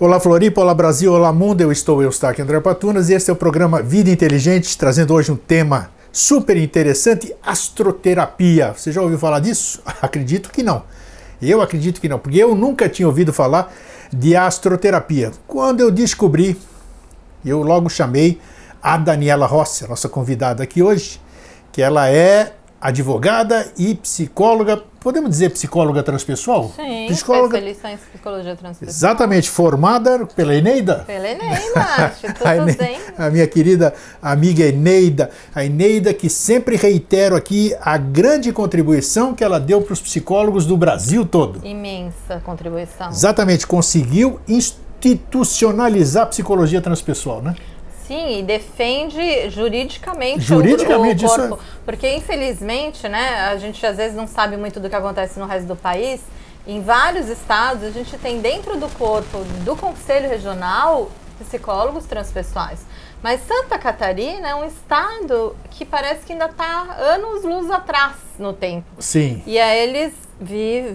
Olá Floripa, olá Brasil, olá mundo, eu Eustáquio André Patunas e este é o programa Vida Inteligente, trazendo hoje um tema super interessante, astroterapia. Você já ouviu falar disso? Acredito que não. Eu acredito que não, porque eu nunca tinha ouvido falar de astroterapia. Quando eu descobri, eu logo chamei a Daniela Rossi, a nossa convidada aqui hoje, que ela é advogada e psicóloga, podemos dizer psicóloga transpessoal? Sim, psicóloga, especialista em psicologia transpessoal. Exatamente, formada pela Eneida. Pela Eneida, Instituto Zen. A minha querida amiga Eneida, a Eneida que sempre reitero aqui a grande contribuição que ela deu para os psicólogos do Brasil todo. Imensa contribuição. Exatamente, conseguiu institucionalizar a psicologia transpessoal, né? Sim, e defende juridicamente Juridicamente, o corpo. isso Porque, infelizmente, né, a gente às vezes não sabe muito do que acontece no resto do país. Em vários estados, a gente tem dentro do corpo do Conselho Regional psicólogos transpessoais. Mas Santa Catarina é um estado que parece que ainda está anos-luz atrás no tempo. Sim. E aí eles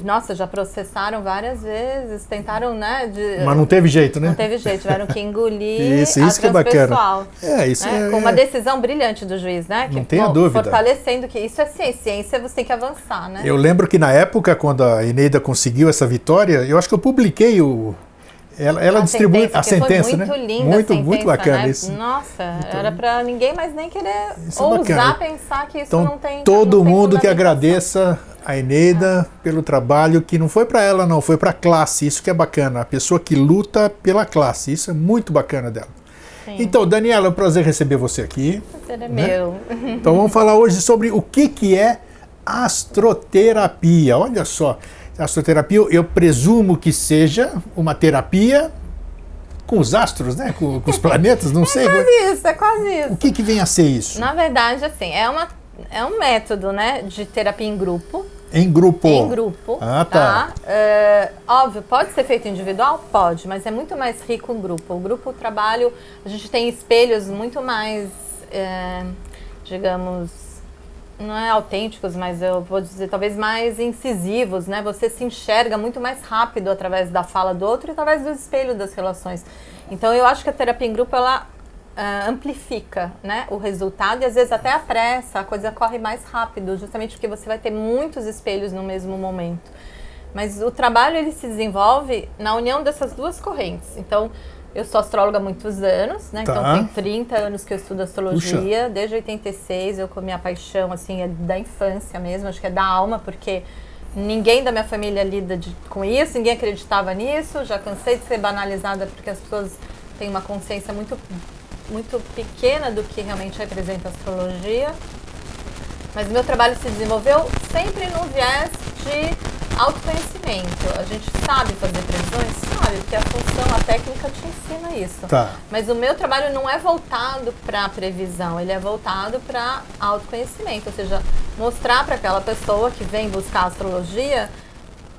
nossa, já processaram várias vezes, tentaram, né? Mas não teve jeito, né? Não teve jeito, tiveram que engolir isso que é bacana. Isso né? Com uma decisão brilhante do juiz, né? Não tenha dúvida. Fortalecendo que isso é ciência. Ciência você tem que avançar, né? Eu lembro que na época, quando a Eneida conseguiu essa vitória, eu acho que eu publiquei ela distribui a sentença, foi muito né? Linda a sentença, muito bacana, né? isso. Nossa, então, era para ninguém mais nem querer ousar pensar que isso então, não tem. Todo mundo que agradeça a Eneida pelo trabalho que não foi para ela, não, foi para a classe. Isso que é bacana, a pessoa que luta pela classe. Isso é muito bacana dela. Sim. Então, Daniela, é um prazer receber você aqui. O prazer é meu. Então, vamos falar hoje sobre o que é astroterapia. Olha só. Astroterapia, eu presumo que seja uma terapia com os astros, né? Com os planetas, não sei. É quase isso. O que vem a ser isso? Na verdade, assim, é um método, né, de terapia em grupo. Em grupo? Em grupo. Ah, tá. Óbvio, pode ser feito individual? Pode, mas é muito mais rico em grupo. O grupo, o trabalho, a gente tem espelhos muito mais, digamos, não é autênticos, mas eu vou dizer talvez mais incisivos, né? Você se enxerga muito mais rápido através da fala do outro e através do espelho das relações. Então eu acho que a terapia em grupo ela amplifica, né, o resultado e às vezes até apressa, a coisa corre mais rápido, justamente porque você vai ter muitos espelhos no mesmo momento. Mas o trabalho ele se desenvolve na união dessas duas correntes. Então eu sou astróloga há muitos anos, né? Tá. Então tem 30 anos que eu estudo astrologia. Puxa. Desde 86, com minha paixão, assim, é da infância mesmo, acho que é da alma, porque ninguém da minha família lida com isso, ninguém acreditava nisso, já cansei de ser banalizada porque as pessoas têm uma consciência muito pequena do que realmente representa a astrologia. Mas meu trabalho se desenvolveu sempre no viés de autoconhecimento. A gente sabe fazer previsões? Sabe, porque a função, a técnica te ensina isso. Tá. Mas o meu trabalho não é voltado para previsão, ele é voltado para autoconhecimento. Ou seja, mostrar para aquela pessoa que vem buscar astrologia,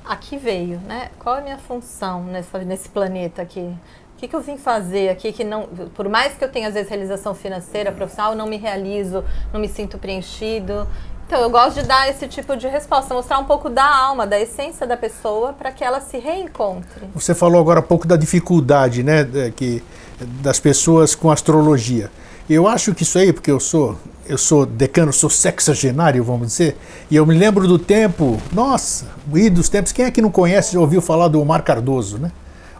aqui veio, né? Qual é a minha função nesse planeta aqui? O que eu vim fazer aqui que não, por mais que eu tenha às vezes realização financeira, profissional, eu não me realizo, não me sinto preenchido. Então eu gosto de dar esse tipo de resposta, mostrar um pouco da alma, da essência da pessoa para que ela se reencontre. Você falou agora há pouco da dificuldade, né, das pessoas com astrologia. Eu acho que isso aí, porque eu sou decano, sou sexagenário, vamos dizer, e eu me lembro do tempo, nossa, dos tempos, quem é que não conhece, já ouviu falar do Omar Cardoso, né?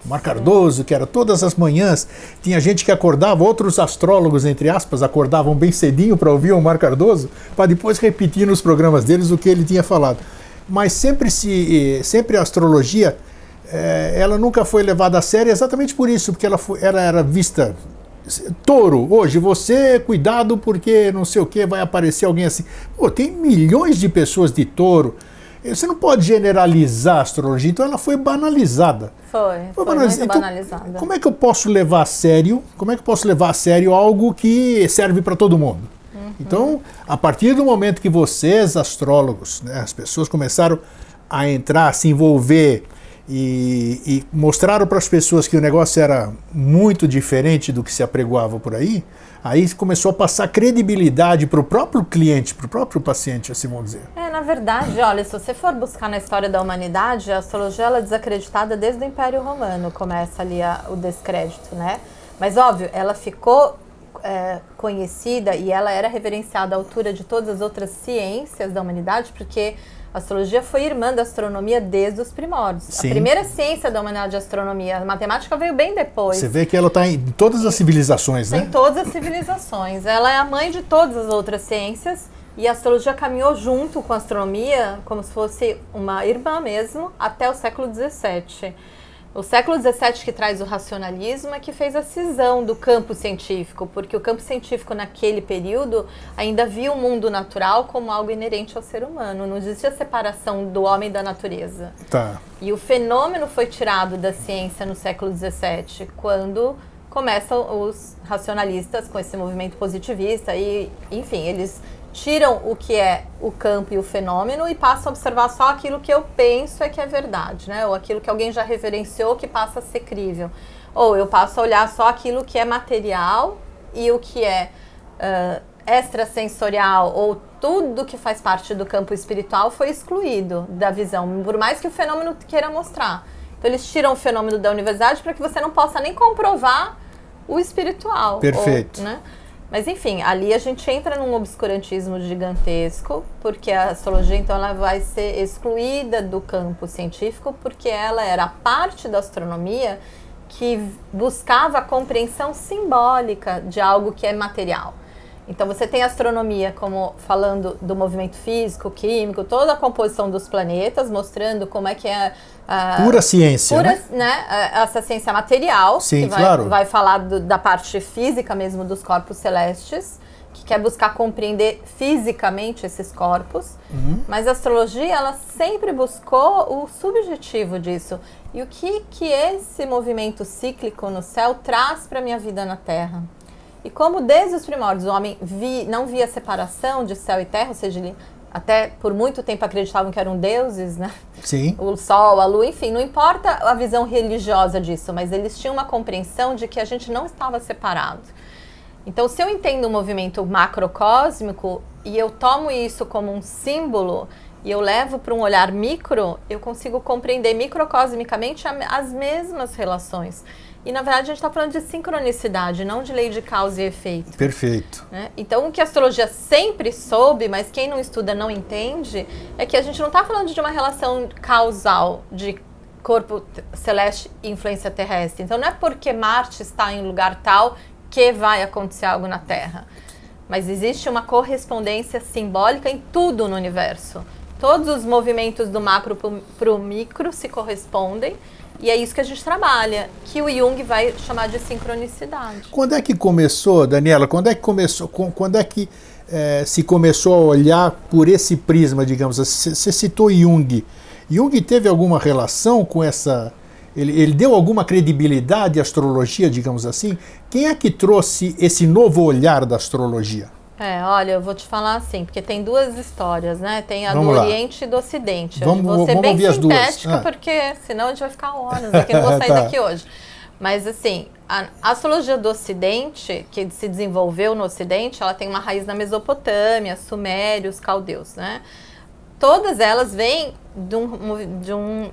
Omar Cardoso, que era todas as manhãs, tinha gente que acordava, outros astrólogos, entre aspas, acordavam bem cedinho para ouvir o Omar Cardoso, para depois repetir nos programas deles o que ele tinha falado. Mas sempre a astrologia, ela nunca foi levada a sério exatamente por isso, porque ela era vista... Touro, hoje, você, cuidado porque não sei o que, vai aparecer alguém assim. Pô, tem milhões de pessoas de touro. Você não pode generalizar a astrologia, então ela foi banalizada. Foi muito banalizada. Então, como é que eu posso levar a sério? Como é que eu posso levar a sério algo que serve para todo mundo? Uhum. Então, a partir do momento que vocês, astrólogos, né, as pessoas começaram a entrar, a se envolver e mostraram para as pessoas que o negócio era muito diferente do que se apregoava por aí, aí começou a passar credibilidade para o próprio cliente, para o próprio paciente, assim vamos dizer. Na verdade, olha, se você for buscar na história da humanidade, a astrologia ela é desacreditada desde o Império Romano, começa ali o descrédito, né? Mas óbvio, ela ficou conhecida e ela era reverenciada à altura de todas as outras ciências da humanidade, porque a astrologia foi irmã da astronomia desde os primórdios. Sim. A primeira ciência da humanidade é a astronomia. A matemática veio bem depois. Você vê que ela está em todas as civilizações, né? Em todas as civilizações. Ela é a mãe de todas as outras ciências e a astrologia caminhou junto com a astronomia, como se fosse uma irmã mesmo, até o século XVII. O século XVII que traz o racionalismo é que fez a cisão do campo científico, porque o campo científico naquele período ainda via o mundo natural como algo inerente ao ser humano. Não existia separação do homem da natureza. Tá. E o fenômeno foi tirado da ciência no século XVII, quando começam os racionalistas com esse movimento positivista e, enfim, eles tiram o que é o campo e o fenômeno e passam a observar só aquilo que eu penso é que é verdade, né? Ou aquilo que alguém já reverenciou que passa a ser crível. Ou eu passo a olhar só aquilo que é material e o que é extrasensorial ou tudo que faz parte do campo espiritual foi excluído da visão, por mais que o fenômeno queira mostrar. Então eles tiram o fenômeno da universidade para que você não possa nem comprovar o espiritual. Perfeito. Ou, né? Mas enfim, ali a gente entra num obscurantismo gigantesco, porque a astrologia então ela vai ser excluída do campo científico, porque ela era a parte da astronomia que buscava a compreensão simbólica de algo que é material. Então você tem a astronomia como falando do movimento físico, químico, toda a composição dos planetas, mostrando como é que é pura ciência, né? Essa ciência material. Sim, que claro. vai falar da parte física mesmo dos corpos celestes, que quer buscar compreender fisicamente esses corpos. Mas a astrologia, ela sempre buscou o subjetivo disso. E o que esse movimento cíclico no céu traz para a minha vida na Terra? E como desde os primórdios o homem não via separação de céu e terra, ou seja, ele até por muito tempo acreditavam que eram deuses, né? Sim. O sol, a lua, enfim, não importa a visão religiosa disso, mas eles tinham uma compreensão de que a gente não estava separado. Então, se eu entendo o movimento macrocósmico e eu tomo isso como um símbolo e eu levo para um olhar micro, eu consigo compreender microcosmicamente as mesmas relações. E, na verdade, a gente está falando de sincronicidade, não de lei de causa e efeito. Perfeito. Né? Então, o que a astrologia sempre soube, mas quem não estuda não entende, é que a gente não está falando de uma relação causal de corpo celeste e influência terrestre. Então, não é porque Marte está em lugar tal que vai acontecer algo na Terra. Mas existe uma correspondência simbólica em tudo no universo. Todos os movimentos do macro para o micro se correspondem. E é isso que a gente trabalha, que o Jung vai chamar de sincronicidade. Quando é que começou, Daniela? Quando é que se começou a olhar por esse prisma, digamos assim? Você citou Jung. Jung teve alguma relação com essa... Ele deu alguma credibilidade à astrologia, digamos assim? Quem é que trouxe esse novo olhar da astrologia? Olha, eu vou te falar assim, porque tem duas histórias, né? Tem a do Oriente e do Ocidente. Vou ser bem sintética, porque senão a gente vai ficar horas aqui, não vou sair daqui hoje. Mas assim, a astrologia do Ocidente, que se desenvolveu no Ocidente, ela tem uma raiz na Mesopotâmia, Sumérios, Caldeus, né? Todas elas vêm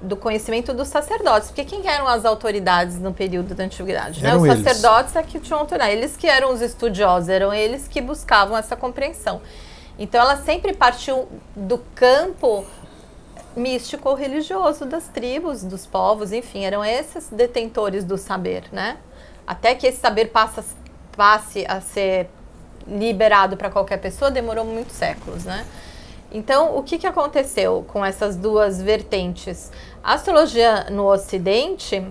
do conhecimento dos sacerdotes. Porque quem eram as autoridades no período da Antiguidade? Né? Os sacerdotes é que tinham autoridade. Eles que eram os estudiosos, eram eles que buscavam essa compreensão. Então, ela sempre partiu do campo místico ou religioso das tribos, dos povos, enfim, eram esses detentores do saber, né? Até que esse saber passe a ser liberado para qualquer pessoa, demorou muitos séculos, né? Então, o que aconteceu com essas duas vertentes? A astrologia no Ocidente,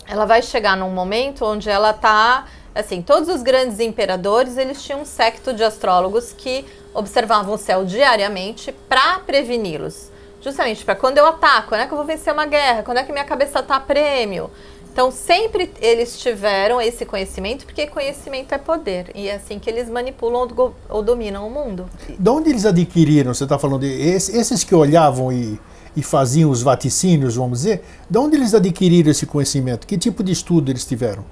ela vai chegar num momento onde ela está, assim, todos os grandes imperadores, eles tinham um séquito de astrólogos que observavam o céu diariamente para preveni-los. Justamente para quando eu ataco, quando é que eu vou vencer uma guerra, quando é que minha cabeça está a prêmio. Então, sempre eles tiveram esse conhecimento, porque conhecimento é poder. E é assim que eles manipulam ou dominam o mundo. De onde eles adquiriram? Você está falando de esses que olhavam e e faziam os vaticínios, vamos dizer. De onde eles adquiriram esse conhecimento? Que tipo de estudo eles tiveram?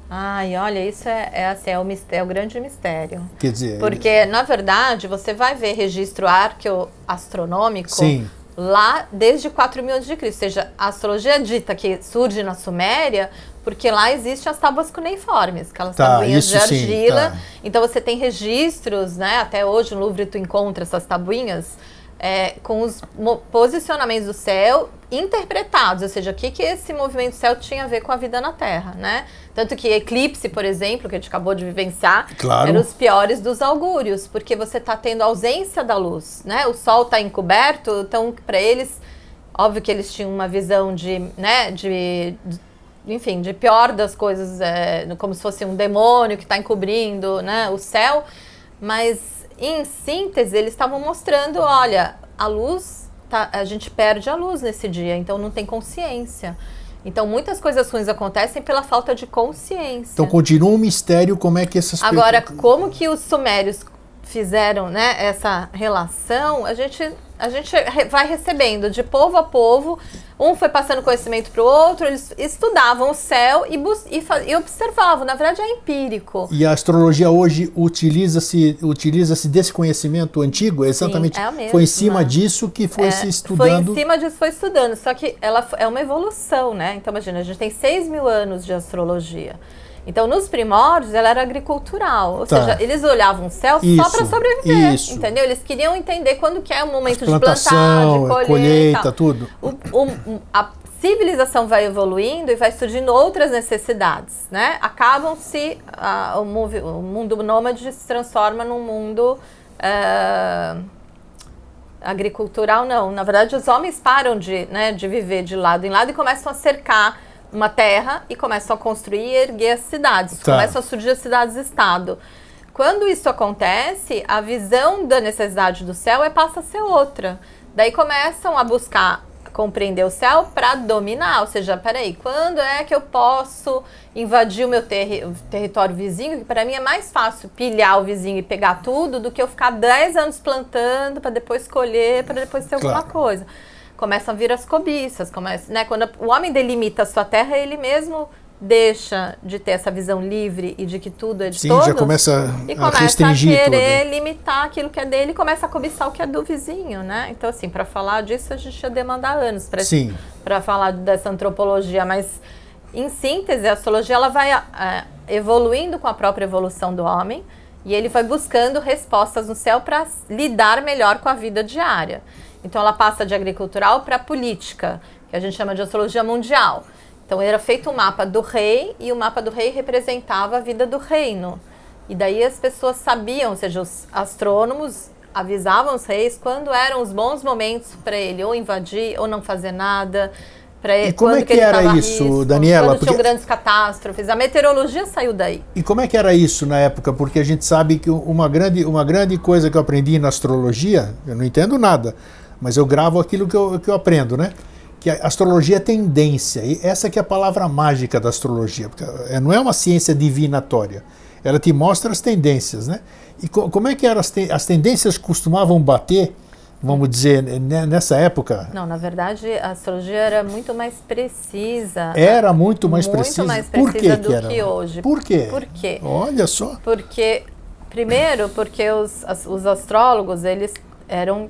Ai, olha, isso é o grande mistério. Quer dizer... Porque, na verdade, você vai ver registro arqueoastronômico Sim. lá desde 4.000 a.C. Ou seja, a astrologia dita que surge na Suméria, porque lá existem as tábuas cuneiformes, aquelas tabuinhas de argila. Sim, Então você tem registros, né? Até hoje no Louvre tu encontra essas tabuinhas com os posicionamentos do céu interpretados, ou seja, o que esse movimento do céu tinha a ver com a vida na Terra, né? Tanto que eclipse, por exemplo, que a gente acabou de vivenciar, eram os piores dos augúrios, porque você está tendo ausência da luz, né? O Sol está encoberto, então para eles, óbvio que eles tinham uma visão enfim, de pior das coisas, como se fosse um demônio que está encobrindo, né, o céu, mas em síntese eles estavam mostrando, olha, a luz, a gente perde a luz nesse dia, então não tem consciência. Então muitas coisas ruins acontecem pela falta de consciência. Então continua um mistério como é que essas... Agora, como que os sumérios fizeram, né, essa relação, a gente vai recebendo de povo a povo, um foi passando conhecimento para o outro, eles estudavam o céu e observavam, na verdade é empírico. E a astrologia hoje utiliza-se desse conhecimento antigo, exatamente. Sim, é o mesmo, foi em cima disso que foi se estudando. Foi em cima disso foi estudando, só que ela é uma evolução, né? Então imagina, a gente tem 6.000 anos de astrologia. Então, nos primórdios, ela era agricultural. Ou seja, eles olhavam o céu só para sobreviver, entendeu? Eles queriam entender quando que é o momento de plantar, de colheita, tudo. A civilização vai evoluindo e vai surgindo outras necessidades, né? Acabam-se... o mundo nômade se transforma num mundo... agricultural, não. Na verdade, os homens param de viver de lado em lado e começam a cercar uma terra e começam a construir e erguer as cidades. Começam a surgir as cidades-estado. Quando isso acontece, a visão da necessidade do céu passa a ser outra. Daí começam a buscar compreender o céu para dominar. Ou seja, peraí, quando é que eu posso invadir o meu território vizinho? Que para mim é mais fácil pilhar o vizinho e pegar tudo do que eu ficar 10 anos plantando para depois colher, para depois ter alguma coisa. Começam a vir as cobiças, né? Quando o homem delimita a sua terra, ele mesmo deixa de ter essa visão livre e de que tudo é de todos. Já começa a restringir a querer limitar aquilo que é dele e começa a cobiçar o que é do vizinho, né? Então, assim, para falar disso, a gente ia demandar anos para falar dessa antropologia, mas, em síntese, a astrologia ela vai evoluindo com a própria evolução do homem e ele vai buscando respostas no céu para lidar melhor com a vida diária. Então, ela passa de agricultural para política, que a gente chama de astrologia mundial. Então, era feito um mapa do rei, e o mapa do rei representava a vida do reino. E daí as pessoas sabiam, ou seja, os astrônomos avisavam os reis quando eram os bons momentos para ele ou invadir ou não fazer nada. E como é que era isso, Daniela? Quando tinham grandes catástrofes. A meteorologia saiu daí. E como é que era isso na época? Porque a gente sabe que uma grande coisa que eu aprendi na astrologia, eu não entendo nada, mas eu gravo aquilo que eu aprendo, né? Que a astrologia é tendência. E essa que é a palavra mágica da astrologia. Porque não é uma ciência divinatória. Ela te mostra as tendências, né? E como é que eram as tendências costumavam bater, vamos dizer, nessa época? Não, na verdade, a astrologia era muito mais precisa. Era muito mais precisa? Muito mais precisa do que hoje. Por quê? Por quê? Olha só. Primeiro, porque os astrólogos, eles eram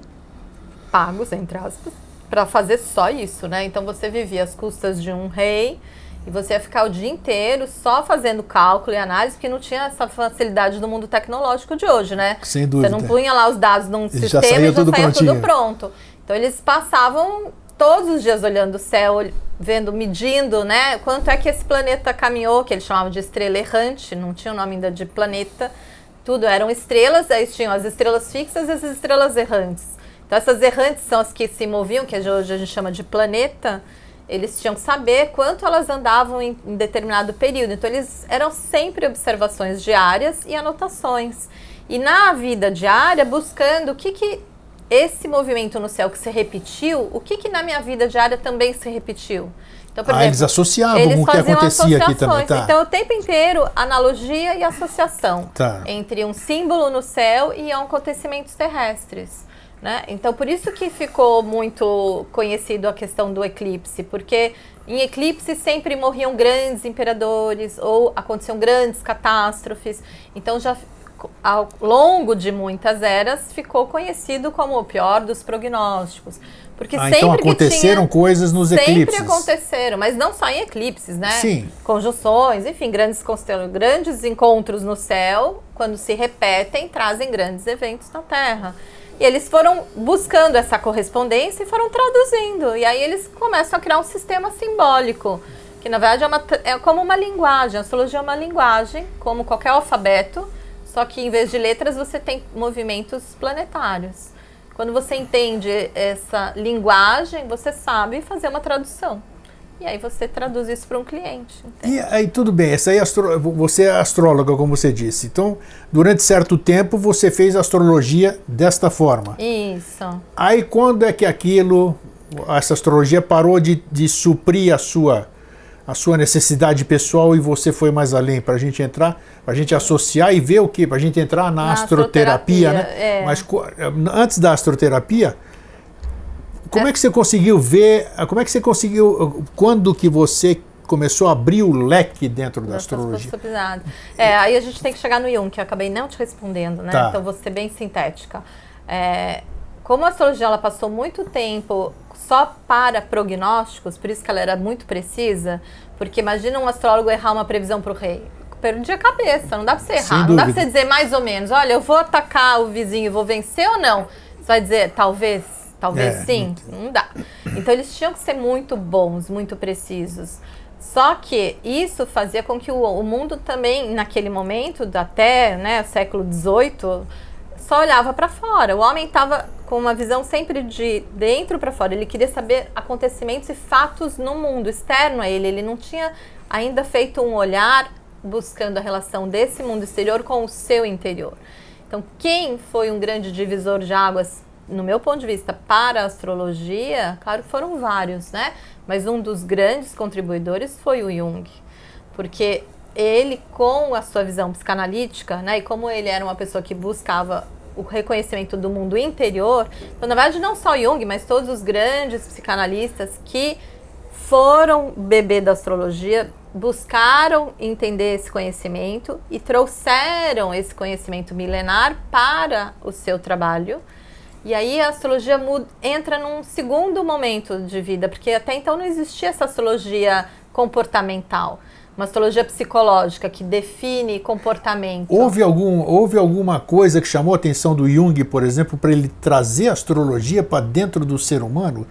pagos, entre aspas, para fazer só isso, né? Então você vivia às custas de um rei e você ia ficar o dia inteiro só fazendo cálculo e análise, porque não tinha essa facilidade do mundo tecnológico de hoje, né? Sem dúvida. Você não punha lá os dados num sistema e já saía tudo pronto. Então eles passavam todos os dias olhando o céu, vendo, medindo, né? Quanto é que esse planeta caminhou, que eles chamavam de estrela errante, não tinha o nome ainda de planeta. Tudo eram estrelas, aí tinham as estrelas fixas e as estrelas errantes. Então essas errantes são as que se moviam, que hoje a gente chama de planeta. Eles tinham que saber quanto elas andavam em determinado período. Então eles eram sempre observações diárias e anotações. E na vida diária, buscando o que esse movimento no céu que se repetiu, o que na minha vida diária também se repetiu. Então, por exemplo, eles associavam o que acontecia aqui também. Tá. Então, o tempo inteiro, analogia e associação entre um símbolo no céu e acontecimentos terrestres. né? Então, por isso que ficou muito conhecido a questão do eclipse, porque em eclipse sempre morriam grandes imperadores ou aconteciam grandes catástrofes. Então, já ao longo de muitas eras, ficou conhecido como o pior dos prognósticos. Porque sempre então aconteceram coisas nos eclipses. Sempre aconteceram, mas não só em eclipses, né? Sim. Conjunções, enfim, grandes encontros no céu, quando se repetem, trazem grandes eventos na Terra. E eles foram buscando essa correspondência e foram traduzindo. E aí eles começam a criar um sistema simbólico, que na verdade é como uma linguagem. A astrologia é uma linguagem, como qualquer alfabeto, só que em vez de letras você tem movimentos planetários. Quando você entende essa linguagem, você sabe fazer uma tradução. E aí você traduz isso para um cliente. Entende? E aí tudo bem, essa aí você é astróloga, como você disse. Então, durante certo tempo, você fez astrologia desta forma. Isso. Aí quando é que essa astrologia parou de suprir a sua necessidade pessoal e você foi mais além, para a gente entrar, para a gente associar e ver o quê? Para a gente entrar na astroterapia, né? É. Mas antes da astroterapia, como é que você conseguiu ver, quando que você começou a abrir o leque dentro da astrologia? Aí a gente tem que chegar no Jung, que eu acabei não te respondendo, né? Tá. Então vou ser bem sintética. Como a astrologia ela passou muito tempo só para prognósticos, por isso que ela era muito precisa, porque imagina um astrólogo errar uma previsão para o rei. Perdi a cabeça, não dá para você errar, não dá para você dizer mais ou menos, olha, eu vou atacar o vizinho e vou vencer ou não? Você vai dizer, talvez sim, não dá. Então eles tinham que ser muito bons, muito precisos. Só que isso fazia com que o mundo também, naquele momento, até século XVIII, só olhava para fora. O homem estava com uma visão sempre de dentro para fora. Ele queria saber acontecimentos e fatos no mundo externo a ele. Ele não tinha ainda feito um olhar buscando a relação desse mundo exterior com o seu interior. Então, quem foi um grande divisor de águas, no meu ponto de vista, para a astrologia, claro que foram vários, né? Mas um dos grandes contribuidores foi o Jung. Porque ele, com a sua visão psicanalítica, né, e como ele era uma pessoa que buscava o reconhecimento do mundo interior, então, na verdade, não só Jung, mas todos os grandes psicanalistas que foram bebê da astrologia, buscaram entender esse conhecimento e trouxeram esse conhecimento milenar para o seu trabalho. E aí a astrologia entra num segundo momento de vida, porque até então não existia essa astrologia comportamental. Uma astrologia psicológica que define comportamento. Houve alguma coisa que chamou a atenção do Jung, por exemplo, para ele trazer a astrologia para dentro do ser humano?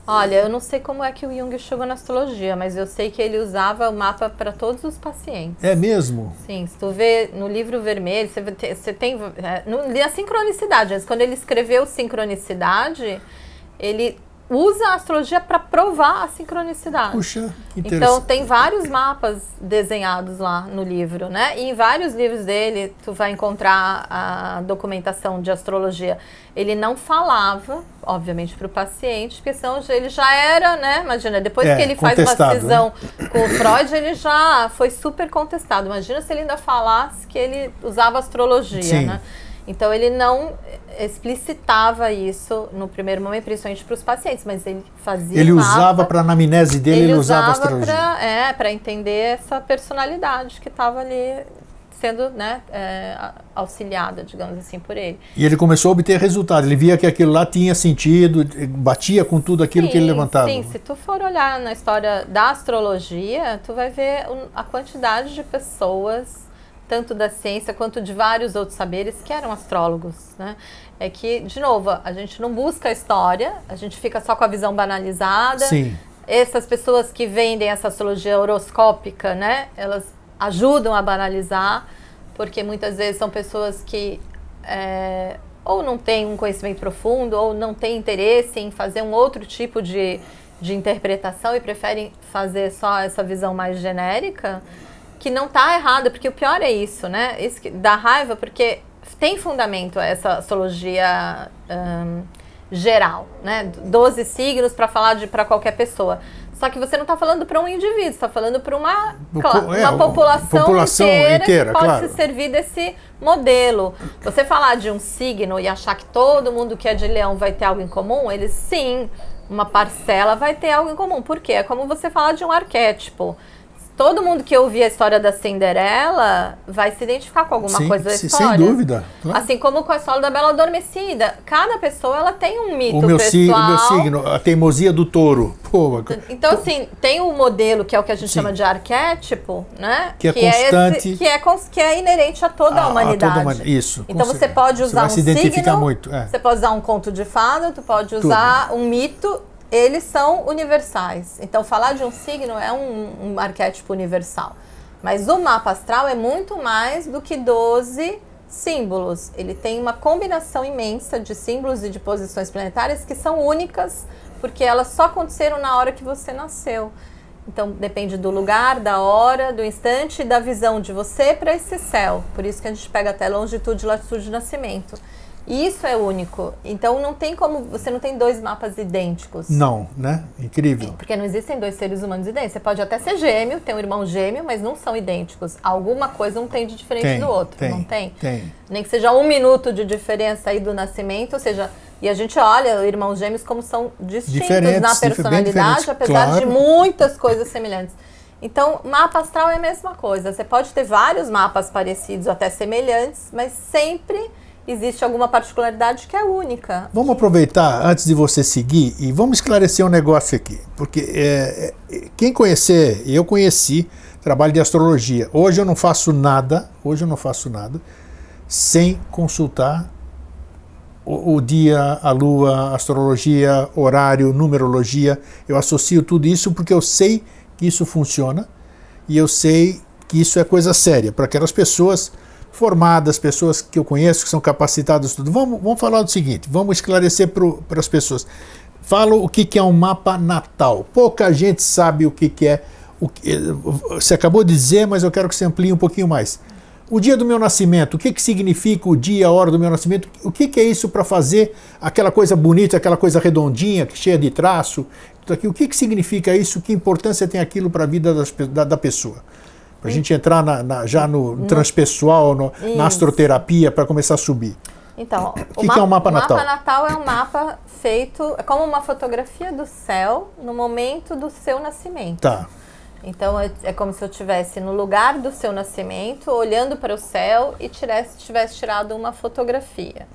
Olha, eu não sei como é que o Jung chegou na astrologia, mas eu sei que ele usava o mapa para todos os pacientes. É mesmo? Sim, se tu vê no livro vermelho, você tem a sincronicidade. Quando ele escreveu sincronicidade, ele usa a astrologia para provar a sincronicidade. Puxa, que interessante. Então tem vários mapas desenhados lá no livro, né? E em vários livros dele tu vai encontrar a documentação de astrologia. Ele não falava, obviamente, para o paciente, porque senão ele já era, né? Imagina, depois que ele faz uma cisão, né, com o Freud, ele já foi super contestado. Imagina se ele ainda falasse que ele usava astrologia, sim, né? Então ele não explicitava isso no primeiro momento, principalmente para os pacientes, mas ele fazia. Ele usava para a anamnese dele, ele usava a astrologia. Para entender essa personalidade que estava ali sendo, né, auxiliada, digamos assim, por ele. E ele começou a obter resultado. Ele via que aquilo lá tinha sentido, batia com tudo aquilo que ele levantava. Sim, se tu for olhar na história da astrologia, tu vai ver a quantidade de pessoas, tanto da ciência quanto de vários outros saberes, que eram astrólogos, né? É que, de novo, a gente não busca a história, a gente fica só com a visão banalizada. Sim. Essas pessoas que vendem essa astrologia horoscópica, né? Elas ajudam a banalizar, porque muitas vezes são pessoas que ou não têm um conhecimento profundo, ou não têm interesse em fazer um outro tipo de interpretação e preferem fazer só essa visão mais genérica, que não está errada, porque o pior é isso, né? Isso que dá raiva, porque tem fundamento essa astrologia geral, né? 12 signos para falar para qualquer pessoa. Só que você não está falando para um indivíduo, você está falando para uma população inteira que pode se servir desse modelo. Você falar de um signo e achar que todo mundo que é de Leão vai ter algo em comum, eles sim, uma parcela vai ter algo em comum. Por quê? É como você falar de um arquétipo. Todo mundo que ouvir a história da Cinderela vai se identificar com alguma coisa da história. Sem dúvida. Claro. Assim como com a história da Bela Adormecida. Cada pessoa ela tem um mito pessoal. O meu signo, a teimosia do touro. Pô, então, assim, tem um modelo que é o que a gente chama de arquétipo, né? Que é constante. Que é inerente a toda a humanidade. Isso. Então você pode usar um signo, muito. Você pode usar um conto de fada, tu pode usar um mito. Eles são universais. Então, falar de um signo é um arquétipo universal. Mas o mapa astral é muito mais do que 12 símbolos. Ele tem uma combinação imensa de símbolos e de posições planetárias que são únicas, porque elas só aconteceram na hora que você nasceu. Então, depende do lugar, da hora, do instante e da visão de você para esse céu. Por isso que a gente pega até longitude e latitude de nascimento. E isso é único. Então não tem como, você não tem dois mapas idênticos. Não, né? Incrível. Porque não existem dois seres humanos idênticos. Você pode até ser gêmeo, ter um irmão gêmeo, mas não são idênticos. Alguma coisa um tem de diferente do outro, não tem? Tem. Nem que seja 1 minuto de diferença aí do nascimento, ou seja, e a gente olha irmãos gêmeos como são distintos na personalidade, apesar de muitas coisas semelhantes. Então, mapa astral é a mesma coisa. Você pode ter vários mapas parecidos, até semelhantes, mas sempre existe alguma particularidade que é única. Vamos aproveitar, antes de você seguir, e vamos esclarecer um negócio aqui. Porque quem conhecer, eu conheci, trabalho de astrologia. Hoje eu não faço nada sem consultar o dia, a lua, a astrologia, horário, numerologia. Eu associo tudo isso porque eu sei que isso funciona e eu sei que isso é coisa séria para aquelas pessoas formadas, pessoas que eu conheço, que são capacitadas, tudo. Vamos falar do seguinte, vamos esclarecer para as pessoas. Fala o que é um mapa natal. Pouca gente sabe o que é. Você acabou de dizer, mas eu quero que você amplie um pouquinho mais. O dia do meu nascimento, o que significa o dia, a hora do meu nascimento? O que é isso para fazer aquela coisa bonita, aquela coisa redondinha, cheia de traço? O que significa isso? Que importância tem aquilo para a vida da pessoa? Para a gente entrar já no transpessoal, na astroterapia, para começar a subir. Então, o que é um mapa natal? O mapa natal é um mapa feito, é como uma fotografia do céu no momento do seu nascimento. Tá. Então, é como se eu estivesse no lugar do seu nascimento, olhando para o céu e tivesse tirado uma fotografia.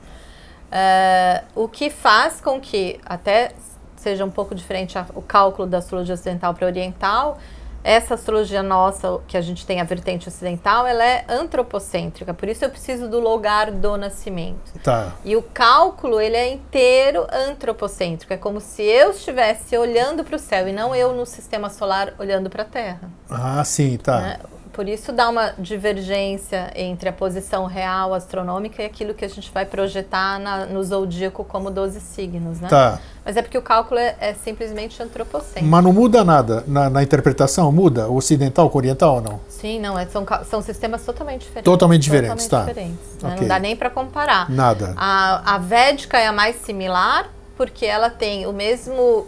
O que faz com que, até seja um pouco diferente o cálculo da astrologia ocidental para oriental, essa astrologia nossa, que a gente tem a vertente ocidental, ela é antropocêntrica, por isso eu preciso do lugar do nascimento. Tá. E o cálculo, ele é inteiro antropocêntrico, é como se eu estivesse olhando para o céu e não eu no sistema solar olhando para a Terra. Ah, sim, tá. Né? Por isso dá uma divergência entre a posição real astronômica e aquilo que a gente vai projetar no zodíaco como 12 signos, né? Tá. Mas é porque o cálculo é simplesmente antropocêntrico. Mas não muda nada na interpretação? Muda? O ocidental com o oriental ou não? Sim, não. São sistemas totalmente diferentes. Totalmente diferentes, tá. Diferentes, né? Okay. Não dá nem para comparar. Nada. A védica é a mais similar porque ela tem o mesmo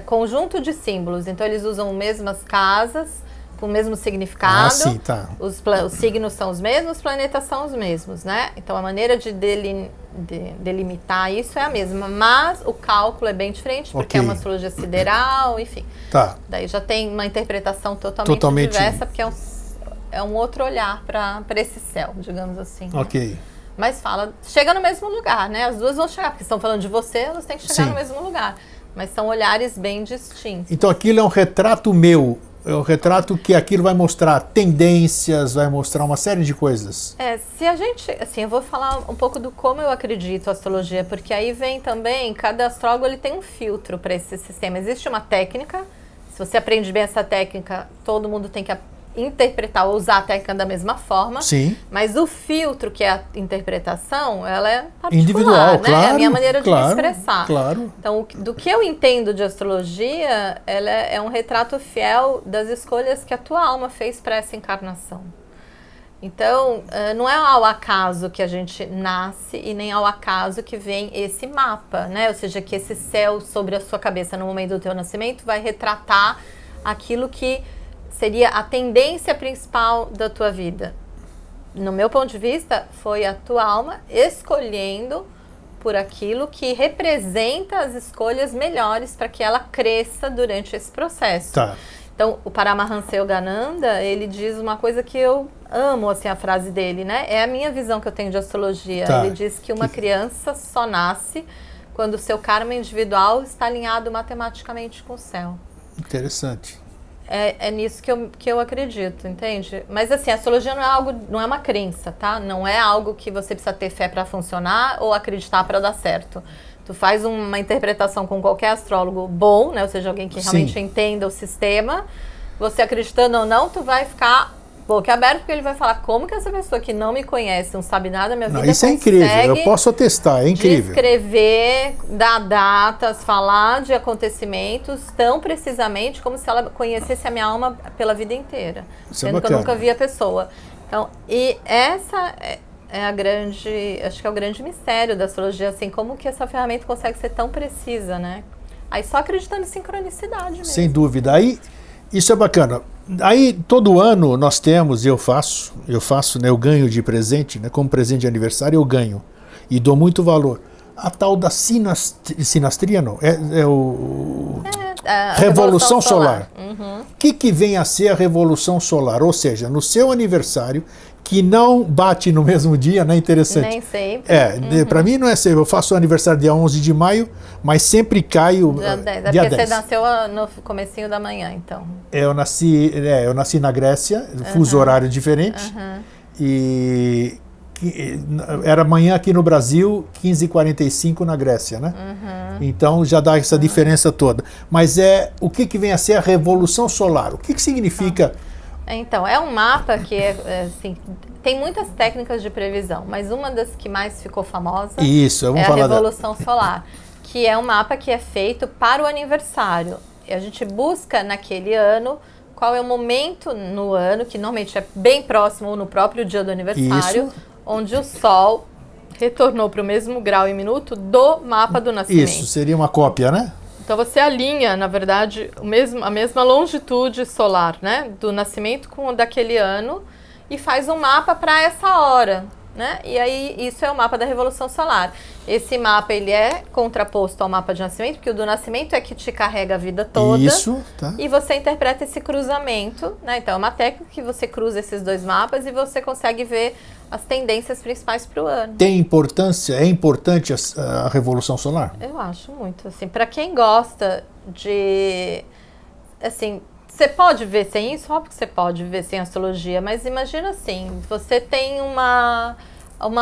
conjunto de símbolos. Então, eles usam as mesmas casas, com o mesmo significado. Ah, sim, tá. Os signos são os mesmos, os planetas são os mesmos, né? Então, a maneira de delimitar isso é a mesma, mas o cálculo é bem diferente, porque é uma astrologia sideral, enfim. Tá. Daí já tem uma interpretação totalmente diversa, porque é um outro olhar para esse céu, digamos assim. Ok. Né? Mas chega no mesmo lugar, né? As duas vão chegar, porque estão falando de você, elas têm que chegar no mesmo lugar. Mas são olhares bem distintos. Então, aquilo é um retrato meu. É um retrato que aquilo vai mostrar tendências, vai mostrar uma série de coisas. Se a gente, assim, eu vou falar um pouco do como eu acredito a astrologia, porque aí vem também, cada astrólogo ele tem um filtro para esse sistema. Existe uma técnica, se você aprende bem essa técnica, todo mundo tem que interpretar ou usar a técnica da mesma forma. Sim. Mas o filtro, que é a interpretação, ela é particular, individual, né? Claro, é a minha maneira de me expressar. Claro. Então, do que eu entendo de astrologia, ela é um retrato fiel das escolhas que a tua alma fez para essa encarnação. Então, não é ao acaso que a gente nasce e nem ao acaso que vem esse mapa, né? Ou seja, que esse céu sobre a sua cabeça no momento do teu nascimento vai retratar aquilo que seria a tendência principal da tua vida. No meu ponto de vista, foi a tua alma escolhendo por aquilo que representa as escolhas melhores para que ela cresça durante esse processo. Tá. Então, o Paramahansa Yogananda, ele diz uma coisa que eu amo, assim, a frase dele, né? É a minha visão que eu tenho de astrologia. Tá. Ele diz que uma criança só nasce quando o seu karma individual está alinhado matematicamente com o céu. Interessante. É nisso que eu acredito, entende? Mas assim, a astrologia não é uma crença, tá? Não é algo que você precisa ter fé para funcionar ou acreditar para dar certo. Tu faz uma interpretação com qualquer astrólogo bom, né? Ou seja, alguém que realmente entenda o sistema. Você acreditando ou não, tu vai ficar boquiaberto, porque ele vai falar como que essa pessoa que não me conhece, não sabe nada da minha vida, isso é incrível, eu posso atestar, é incrível. Descrever, dar datas, falar de acontecimentos tão precisamente como se ela conhecesse a minha alma pela vida inteira. Sendo que eu nunca vi a pessoa. Então, e essa é a grande, acho que é o grande mistério da astrologia, assim, como que essa ferramenta consegue ser tão precisa, né? Aí só acreditando em sincronicidade mesmo. Sem dúvida. Aí, isso é bacana. Aí, todo ano nós temos, eu faço, né, eu ganho de presente, né, como presente de aniversário eu ganho, e dou muito valor. A tal da sinastria, não, a Revolução Solar. Uhum. O que vem a ser a Revolução Solar? Ou seja, no seu aniversário, que não bate no mesmo dia, né? Interessante. Nem sempre. Para mim não é sempre. Eu faço o aniversário dia 11 de maio, mas sempre caio dia 10. Você nasceu no comecinho da manhã, então. Eu nasci na Grécia, fuso horário diferente, e era amanhã aqui no Brasil, 15h45 na Grécia, né? Então já dá essa diferença toda. Mas o que vem a ser a Revolução Solar? O que significa... Então, é um mapa que assim, tem muitas técnicas de previsão, mas uma das que mais ficou famosa é a Revolução Solar, que é um mapa que é feito para o aniversário. E a gente busca naquele ano qual é o momento no ano, que normalmente é bem próximo ou no próprio dia do aniversário, onde o Sol retornou para o mesmo grau e minuto do mapa do nascimento. Isso, seria uma cópia, né? Então você alinha, na verdade, a mesma longitude solar, né, do nascimento com o daquele ano e faz um mapa para essa hora, né? E aí isso é o mapa da Revolução Solar. Esse mapa ele é contraposto ao mapa de nascimento, porque o do nascimento é que te carrega a vida toda. Isso, tá. E você interpreta esse cruzamento, né? Então é uma técnica que você cruza esses dois mapas e você consegue ver as tendências principais para o ano. Tem importância? É importante a Revolução Solar? Eu acho muito, assim, para quem gosta de, assim, você pode ver sem isso? Óbvio que você pode ver sem astrologia, mas imagina assim, você tem uma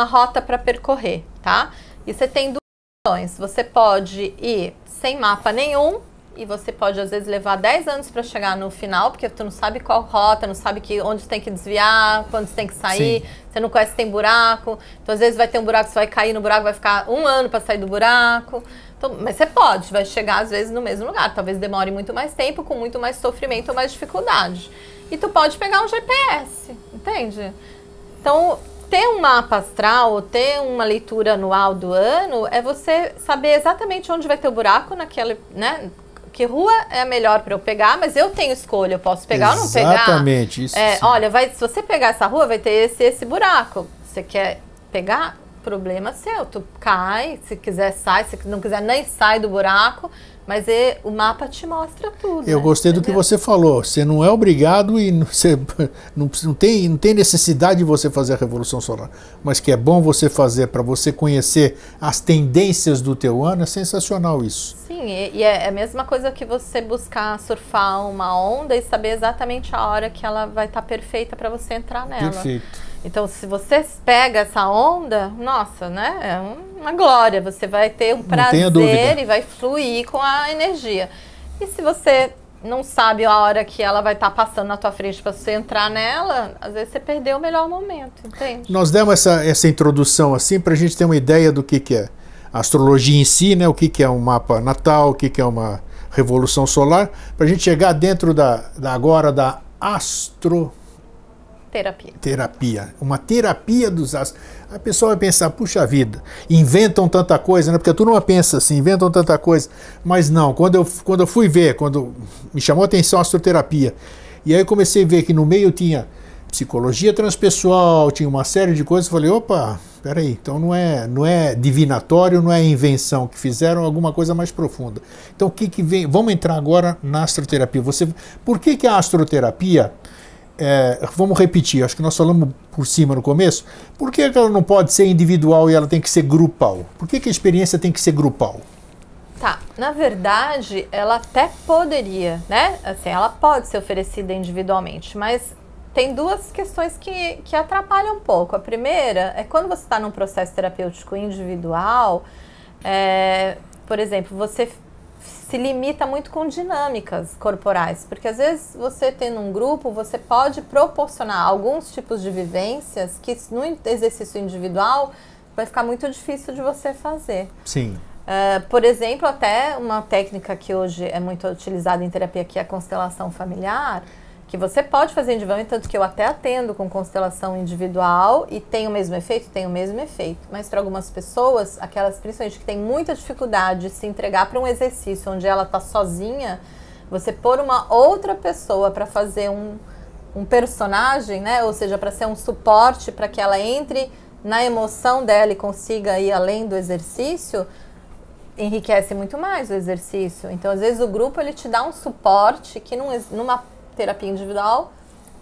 rota para percorrer, tá? E você tem duas opções, você pode ir sem mapa nenhum, e você pode, às vezes, levar 10 anos para chegar no final, porque tu não sabe qual rota, não sabe onde você tem que desviar, quando você tem que sair, você não conhece se tem buraco. Então, às vezes, vai ter um buraco, você vai cair no buraco, vai ficar 1 ano para sair do buraco. Então, mas você vai chegar, às vezes, no mesmo lugar. Talvez demore muito mais tempo, com muito mais sofrimento ou mais dificuldade. E tu pode pegar um GPS, entende? Então, ter um mapa astral, ter uma leitura anual do ano, é você saber exatamente onde vai ter o buraco naquela, né? Que rua é a melhor para eu pegar, mas eu tenho escolha, eu posso pegar ou não pegar. Exatamente, isso. Olha, se você pegar essa rua, vai ter esse buraco. Você quer pegar? Problema seu. Tu cai, se quiser sai, se não quiser nem sai do buraco, mas o mapa te mostra tudo. Eu gostei do que você falou. Você não é obrigado e você não tem necessidade de você fazer a Revolução Solar, mas que é bom você fazer para você conhecer as tendências do teu ano. É sensacional isso. Sim, e é a mesma coisa que você buscar surfar uma onda e saber exatamente a hora que ela vai estar perfeita para você entrar nela. Perfeito. Então, se você pega essa onda, nossa, né? É uma glória. Você vai ter um prazer e vai fluir com a energia. E se você não sabe a hora que ela vai estar passando na tua frente para você entrar nela, às vezes você perdeu o melhor momento, entende? Nós demos essa introdução assim para a gente ter uma ideia do que é a astrologia em si, né? O que é um mapa natal, o que é uma revolução solar, para a gente chegar dentro agora da Terapia. Terapia. Uma terapia dos astros. A pessoa vai pensar, puxa vida, inventam tanta coisa, né? Porque a turma pensa assim, inventam tanta coisa. Mas não, quando eu fui ver, quando me chamou a atenção a astroterapia, e aí eu comecei a ver que no meio tinha psicologia transpessoal, tinha uma série de coisas, eu falei, opa, peraí, então não é divinatório, não é invenção, que fizeram alguma coisa mais profunda. Então o que vem? Vamos entrar agora na astroterapia. Por que a astroterapia... vamos repetir, acho que nós falamos por cima no começo. Por que ela não pode ser individual e ela tem que ser grupal? Por que a experiência tem que ser grupal? Tá, na verdade, ela até poderia, né? Assim, ela pode ser oferecida individualmente, mas tem duas questões que atrapalham um pouco. A primeira é quando você está num processo terapêutico individual, por exemplo, você se limita muito com dinâmicas corporais, porque às vezes você tendo um grupo, você pode proporcionar alguns tipos de vivências que no exercício individual vai ficar muito difícil de você fazer. Sim. Por exemplo, até uma técnica que hoje é muito utilizada em terapia, que é a constelação familiar, que você pode fazer individualmente, tanto que eu até atendo com constelação individual e tem o mesmo efeito? Tem o mesmo efeito. Mas para algumas pessoas, aquelas principalmente que têm muita dificuldade de se entregar para um exercício onde ela está sozinha, você pôr uma outra pessoa para fazer um personagem, né? Ou seja, para ser um suporte para que ela entre na emoção dela e consiga ir além do exercício, enriquece muito mais o exercício. Então, às vezes, o grupo ele te dá um suporte que numa terapia individual,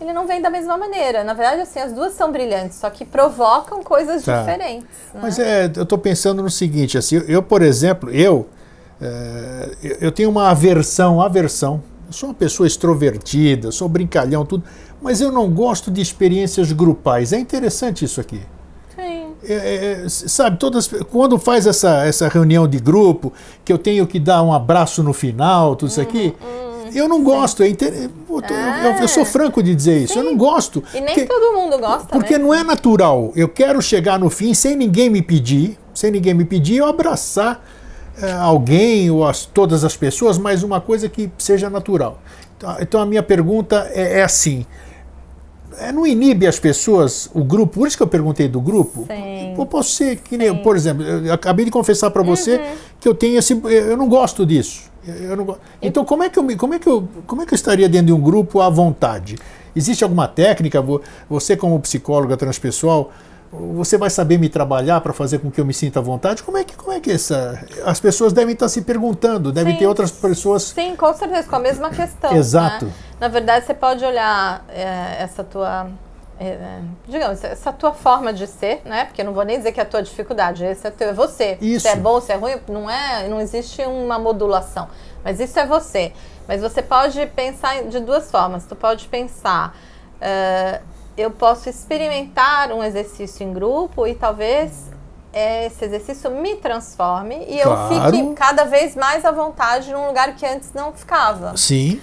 ele não vem da mesma maneira. Na verdade, assim, as duas são brilhantes, só que provocam coisas diferentes. Né? Mas eu estou pensando no seguinte, assim, eu, por exemplo, eu tenho uma aversão. Eu sou uma pessoa extrovertida, sou brincalhão, tudo, mas eu não gosto de experiências grupais. É interessante isso aqui. Sabe, quando faz essa reunião de grupo, que eu tenho que dar um abraço no final, tudo isso aqui, eu não gosto. Eu sou franco de dizer isso. Sim. Eu não gosto. E nem todo mundo gosta. Porque mesmo. Não é natural. Eu quero chegar no fim sem ninguém me pedir, eu abraçar alguém ou todas as pessoas, mas uma coisa que seja natural. Então a minha pergunta é assim. Não inibe as pessoas, o grupo, por isso que eu perguntei do grupo. Sim. Eu posso ser que nem, por exemplo, eu acabei de confessar para você que eu não gosto disso. Então como é que eu estaria dentro de um grupo à vontade? Existe alguma técnica? Você como psicóloga transpessoal, você vai saber me trabalhar para fazer com que eu me sinta à vontade? Como é que as pessoas devem estar se perguntando, devem ter outras pessoas... Sim, com certeza, com a mesma questão. Exato. Né? Na verdade, você pode olhar essa tua, digamos, essa tua forma de ser, né? Porque eu não vou nem dizer que é a tua dificuldade, esse é você. Isso. Se é bom, se é ruim, não existe uma modulação, mas isso é você. Mas você pode pensar de duas formas. Tu pode pensar... eu posso experimentar um exercício em grupo e talvez esse exercício me transforme e eu fique cada vez mais à vontade num lugar que antes não ficava. Sim.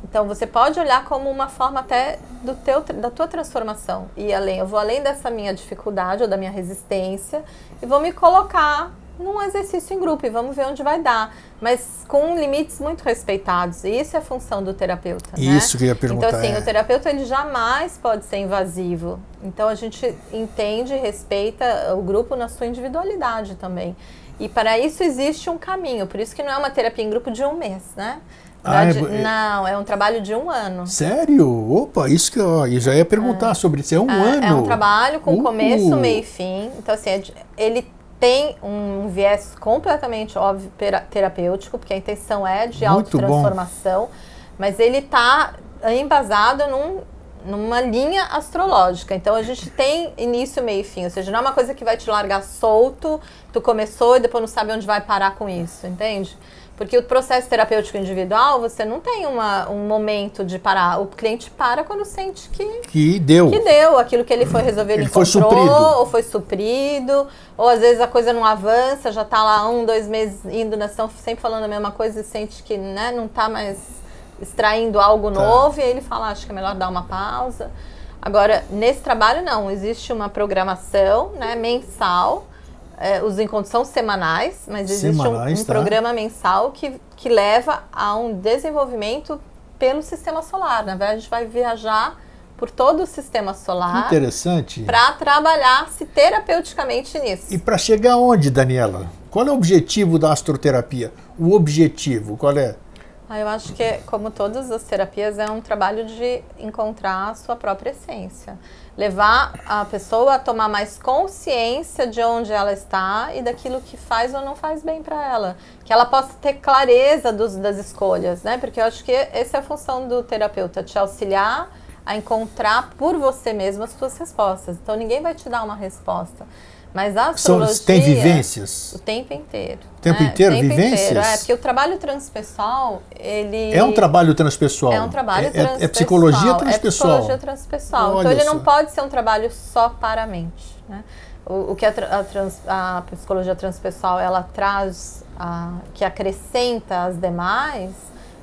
Então você pode olhar como uma forma até da tua transformação. E eu vou além dessa minha dificuldade ou da minha resistência e vou me colocar num exercício em grupo e vamos ver onde vai dar. Mas com limites muito respeitados. E isso é a função do terapeuta, né? Isso que eu ia perguntar. Então, assim, o terapeuta ele jamais pode ser invasivo. Então, a gente entende e respeita o grupo na sua individualidade também. E para isso existe um caminho. Por isso que não é uma terapia em grupo de um mês, né? Não, é um trabalho de 1 ano. Sério? Opa, isso que eu já ia perguntar sobre isso. É um ano? É um trabalho com começo, meio e fim. Então, assim, ele tem um viés completamente, óbvio, terapêutico, porque a intenção é de autotransformação, mas ele está embasado numa linha astrológica. Então, a gente tem início, meio e fim, ou seja, não é uma coisa que vai te largar solto, tu começou e depois não sabe onde vai parar com isso, entende? Porque o processo terapêutico individual, você não tem um momento de parar. O cliente para quando sente que deu aquilo que ele foi resolver, ele encontrou, foi suprido. Ou foi suprido, ou às vezes a coisa não avança, já está lá 1, 2 meses indo na ação, sempre falando a mesma coisa e sente que, né, não está mais extraindo algo novo, e aí ele fala, acho que é melhor dar uma pausa. Agora, nesse trabalho não, existe uma programação, né, mensal. Os encontros são semanais, mas existe um programa mensal que leva a um desenvolvimento pelo sistema solar. Na verdade, a gente vai viajar por todo o sistema solar. Interessante. Para trabalhar-se terapeuticamente nisso. E para chegar onde, Daniela? Qual é o objetivo da astroterapia? O objetivo, qual é? Eu acho que, como todas as terapias, é um trabalho de encontrar a sua própria essência. Levar a pessoa a tomar mais consciência de onde ela está e daquilo que faz ou não faz bem para ela. Que ela possa ter clareza das escolhas, né? Porque eu acho que essa é a função do terapeuta, te auxiliar a encontrar por você mesmo as suas respostas. Então, ninguém vai te dar uma resposta. Mas a astrologia... Tem vivências? O tempo inteiro. O tempo inteiro? Vivências? Inteiro. Porque o trabalho transpessoal, ele... É um trabalho transpessoal? É um trabalho transpessoal. É psicologia transpessoal? É psicologia transpessoal. Olha então, ele só. não pode ser um trabalho só para a mente, né? O que a psicologia transpessoal, ela traz, que acrescenta as demais,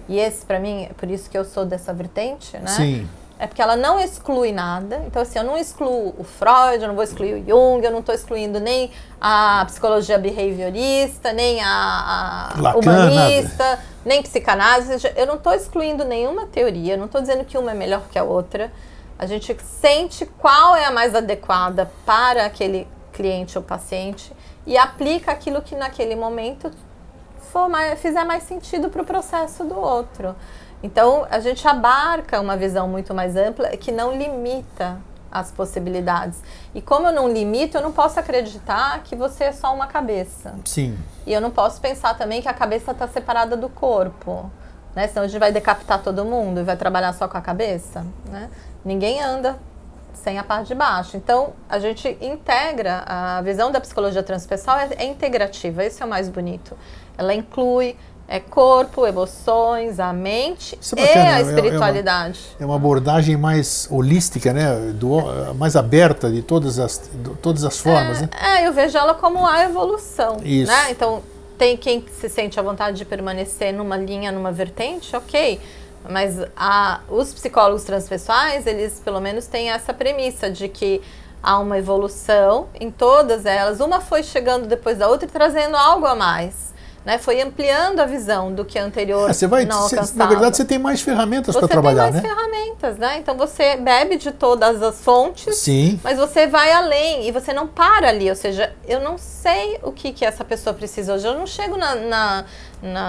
e esse, para mim, é por isso que eu sou dessa vertente, né? Sim. É porque ela não exclui nada. Então, assim, eu não excluo o Freud, eu não vou excluir o Jung, eu não estou excluindo nem a psicologia behaviorista, nem a humanista, nem psicanálise. Eu não estou excluindo nenhuma teoria, eu não estou dizendo que uma é melhor que a outra. A gente sente qual é a mais adequada para aquele cliente ou paciente e aplica aquilo que naquele momento fizer mais sentido para o processo do outro. Então, a gente abarca uma visão muito mais ampla que não limita as possibilidades. E como eu não limito, eu não posso acreditar que você é só uma cabeça. Sim. E eu não posso pensar também que a cabeça está separada do corpo, né? Senão a gente vai decapitar todo mundo e vai trabalhar só com a cabeça, né? Ninguém anda sem a parte de baixo. Então, a gente integra, a visão da psicologia transpessoal é integrativa, esse é o mais bonito. Ela inclui corpo, emoções, a mente e a espiritualidade. É uma abordagem mais holística, né? Mais aberta de todas as formas, né? Eu vejo ela como a evolução. Isso. Né? Então, tem quem se sente à vontade de permanecer numa linha, numa vertente, ok. Mas os psicólogos transpessoais, eles pelo menos têm essa premissa de que há uma evolução em todas elas. Uma foi chegando depois da outra e trazendo algo a mais. Né, foi ampliando a visão do que a anterior não alcançava. Na verdade, você tem mais ferramentas para trabalhar, né? Você tem mais ferramentas, né? Então, você bebe de todas as fontes, sim, mas você vai além e você não para ali. Ou seja, eu não sei o que essa pessoa precisa hoje. Eu não chego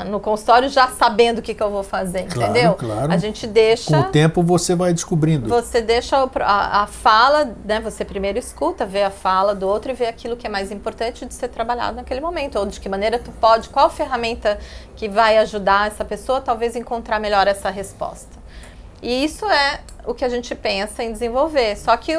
no consultório já sabendo o que eu vou fazer, claro, entendeu? Claro. A gente deixa... Com o tempo, você vai descobrindo. Você deixa a fala, né? Você primeiro escuta, vê a fala do outro e vê aquilo que é mais importante de ser trabalhado naquele momento. Ou de que maneira tu pode... Qual ferramenta que vai ajudar essa pessoa talvez encontrar melhor essa resposta. E isso é o que a gente pensa em desenvolver, só que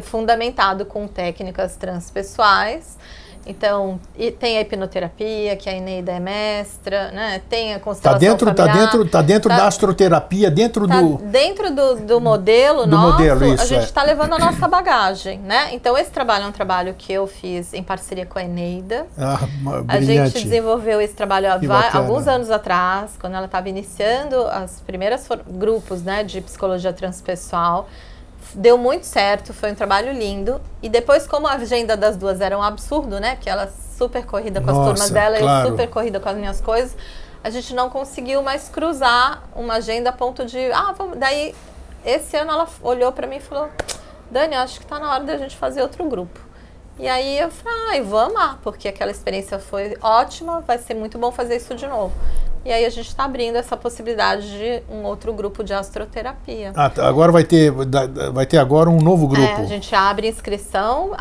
fundamentado com técnicas transpessoais. Então, tem a hipnoterapia, que a Eneida é mestra, né? Tem a constelação familiar. Tá dentro da astroterapia, dentro do modelo nosso, isso, a gente está levando a nossa bagagem, né? Então, esse trabalho é um trabalho que eu fiz em parceria com a Eneida. A gente desenvolveu esse trabalho há alguns anos atrás, quando ela estava iniciando as primeiras grupos, né, de psicologia transpessoal. Deu muito certo, foi um trabalho lindo. E depois, como a agenda das duas era um absurdo, né? Que ela super corrida com as turmas dela, claro. Eu super corrida com as minhas coisas, a gente não conseguiu mais cruzar uma agenda a ponto de... vamos... Daí, esse ano ela olhou para mim e falou: Dani, acho que tá na hora da gente fazer outro grupo. E aí eu falei, vou amar, porque aquela experiência foi ótima, vai ser muito bom fazer isso de novo. E aí a gente está abrindo essa possibilidade de um outro grupo de astroterapia. Agora vai ter agora um novo grupo. A gente abre inscrição,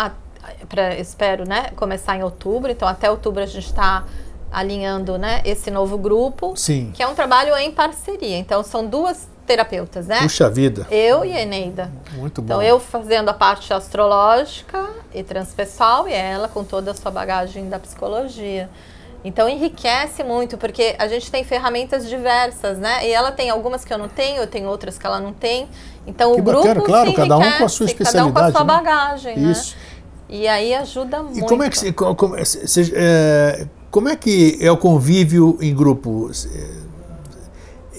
espero, né, começar em outubro. Então até outubro a gente está alinhando, né, esse novo grupo. Sim. Que é um trabalho em parceria. Então são duas terapeutas, né? Puxa vida. Eu e a Eneida. Muito bom. Então eu fazendo a parte astrológica e transpessoal e ela com toda a sua bagagem da psicologia. Então enriquece muito, porque a gente tem ferramentas diversas, né? E ela tem algumas que eu não tenho, eu tenho outras que ela não tem. Então que o grupo bacana, claro, se cada um com a sua especialidade, cada um com a sua bagagem, Isso. Né? E aí ajuda muito. E como é que é o convívio em grupo?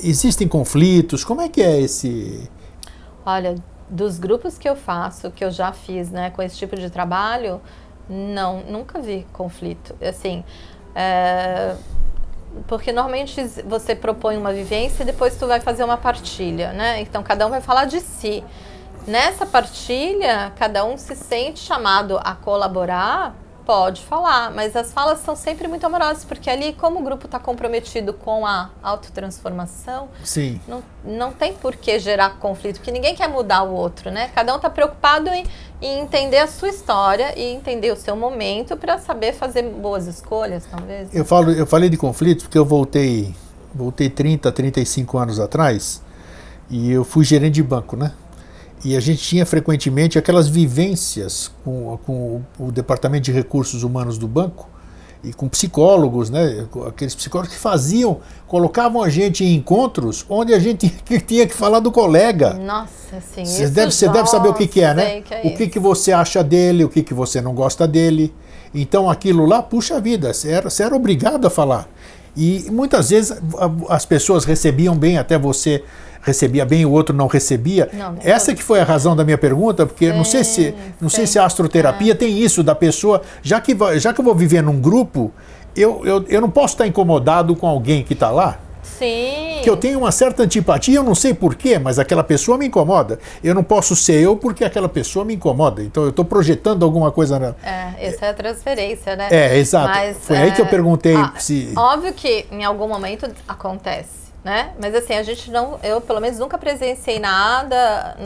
Existem conflitos? Como é que é esse... Olha, dos grupos que eu faço, que eu já fiz, né, com esse tipo de trabalho, não, nunca vi conflito. Assim, porque normalmente você propõe uma vivência e depois tu vai fazer uma partilha, né? Então cada um vai falar de si. Nessa partilha, cada um se sente chamado a colaborar, pode falar, mas as falas são sempre muito amorosas, porque ali, como o grupo está comprometido com a autotransformação, Sim. Não tem por que gerar conflito, porque ninguém quer mudar o outro, né? Cada um está preocupado em entender a sua história e entender o seu momento para saber fazer boas escolhas, talvez. Eu falei de conflito porque eu voltei 30, 35 anos atrás e eu fui gerente de banco, né? E a gente tinha frequentemente aquelas vivências com o Departamento de Recursos Humanos do banco e com psicólogos, né? Aqueles psicólogos que colocavam a gente em encontros onde a gente tinha que falar do colega. Nossa, sim. Você deve saber o que é, né? O que você acha dele, o que você não gosta dele. Então aquilo lá, puxa vida, você era obrigado a falar. E muitas vezes as pessoas recebiam bem, até você recebia bem, o outro não recebia. Essa que foi a razão da minha pergunta, porque não sei se a astroterapia tem isso da pessoa, já que eu vou viver num grupo, eu não posso estar incomodado com alguém que está lá. Sim. Que eu tenho uma certa antipatia, eu não sei porquê, mas aquela pessoa me incomoda. Eu não posso ser eu porque aquela pessoa me incomoda. Então eu estou projetando alguma coisa. Essa é a transferência, né? Exato. Mas, foi aí que eu perguntei se... Óbvio que em algum momento acontece, né? Mas assim, eu pelo menos nunca presenciei nada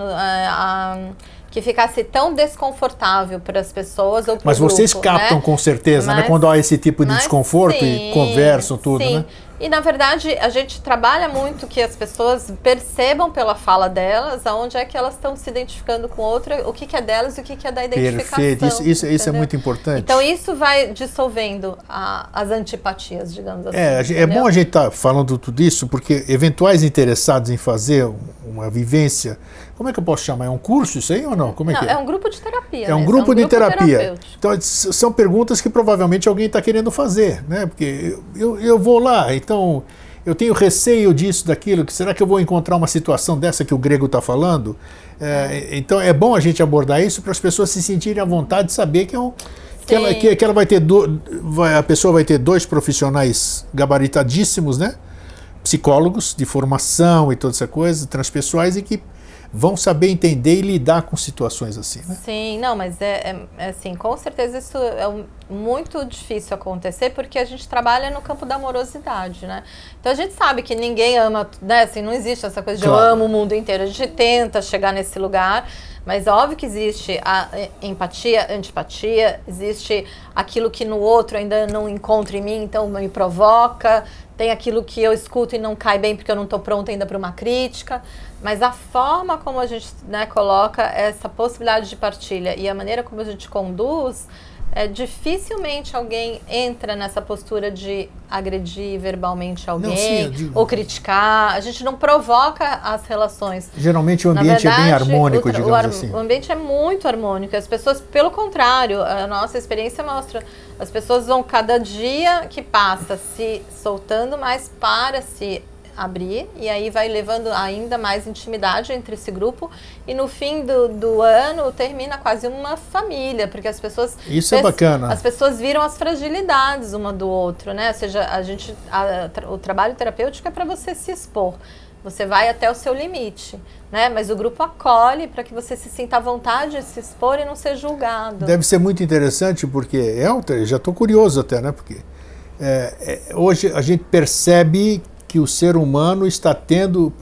que ficasse tão desconfortável para as pessoas ou para o grupo. Mas vocês captam, né? Com certeza, né? Quando há esse tipo de desconforto, sim, e conversam tudo, sim. Né? E na verdade a gente trabalha muito que as pessoas percebam pela fala delas aonde é que elas estão se identificando com outra, o que é delas e o que é da identificação. Perfeito, isso é muito importante. Então isso vai dissolvendo as antipatias, digamos assim. É bom a gente estar falando tudo isso, porque eventuais interessados em fazer uma vivência, como é que eu posso chamar? É um curso isso aí ou não? Como é que é? É um grupo de terapia. É um grupo de terapia. Então são perguntas que provavelmente alguém está querendo fazer, né? Porque eu vou lá, então eu tenho receio disso, daquilo, que será que eu vou encontrar uma situação dessa que o grego está falando? Então é bom a gente abordar isso para as pessoas se sentirem à vontade de saber que ela vai ter a pessoa vai ter dois profissionais gabaritadíssimos, né? Psicólogos de formação e toda essa coisa, transpessoais, e que vão saber entender e lidar com situações assim, né? Sim, não, mas assim, com certeza isso é muito difícil acontecer porque a gente trabalha no campo da amorosidade, né? Então a gente sabe que ninguém ama, né? Assim, não existe essa coisa de eu amo o mundo inteiro. A gente tenta chegar nesse lugar, mas óbvio que existe a empatia, antipatia, existe aquilo que no outro ainda não encontro em mim, então me provoca. Tem aquilo que eu escuto e não cai bem porque eu não estou pronta ainda para uma crítica. Mas a forma como a gente, né, coloca essa possibilidade de partilha e a maneira como a gente conduz, dificilmente alguém entra nessa postura de agredir verbalmente alguém ou criticar. A gente não provoca as relações. Geralmente o ambiente é bem harmônico, digamos assim. O ambiente é muito harmônico. As pessoas, pelo contrário, a nossa experiência mostra, as pessoas vão cada dia que passa se soltando mais para se abrir, e aí vai levando ainda mais intimidade entre esse grupo, e no fim do ano termina quase uma família, porque as pessoas... Isso é bacana. As pessoas viram as fragilidades uma do outro, né? Ou seja, o trabalho terapêutico é para você se expor. Você vai até o seu limite, né? Mas o grupo acolhe para que você se sinta à vontade de se expor e não ser julgado. Deve ser muito interessante, porque já estou curioso até, né? Porque hoje a gente percebe que o ser humano está tendo,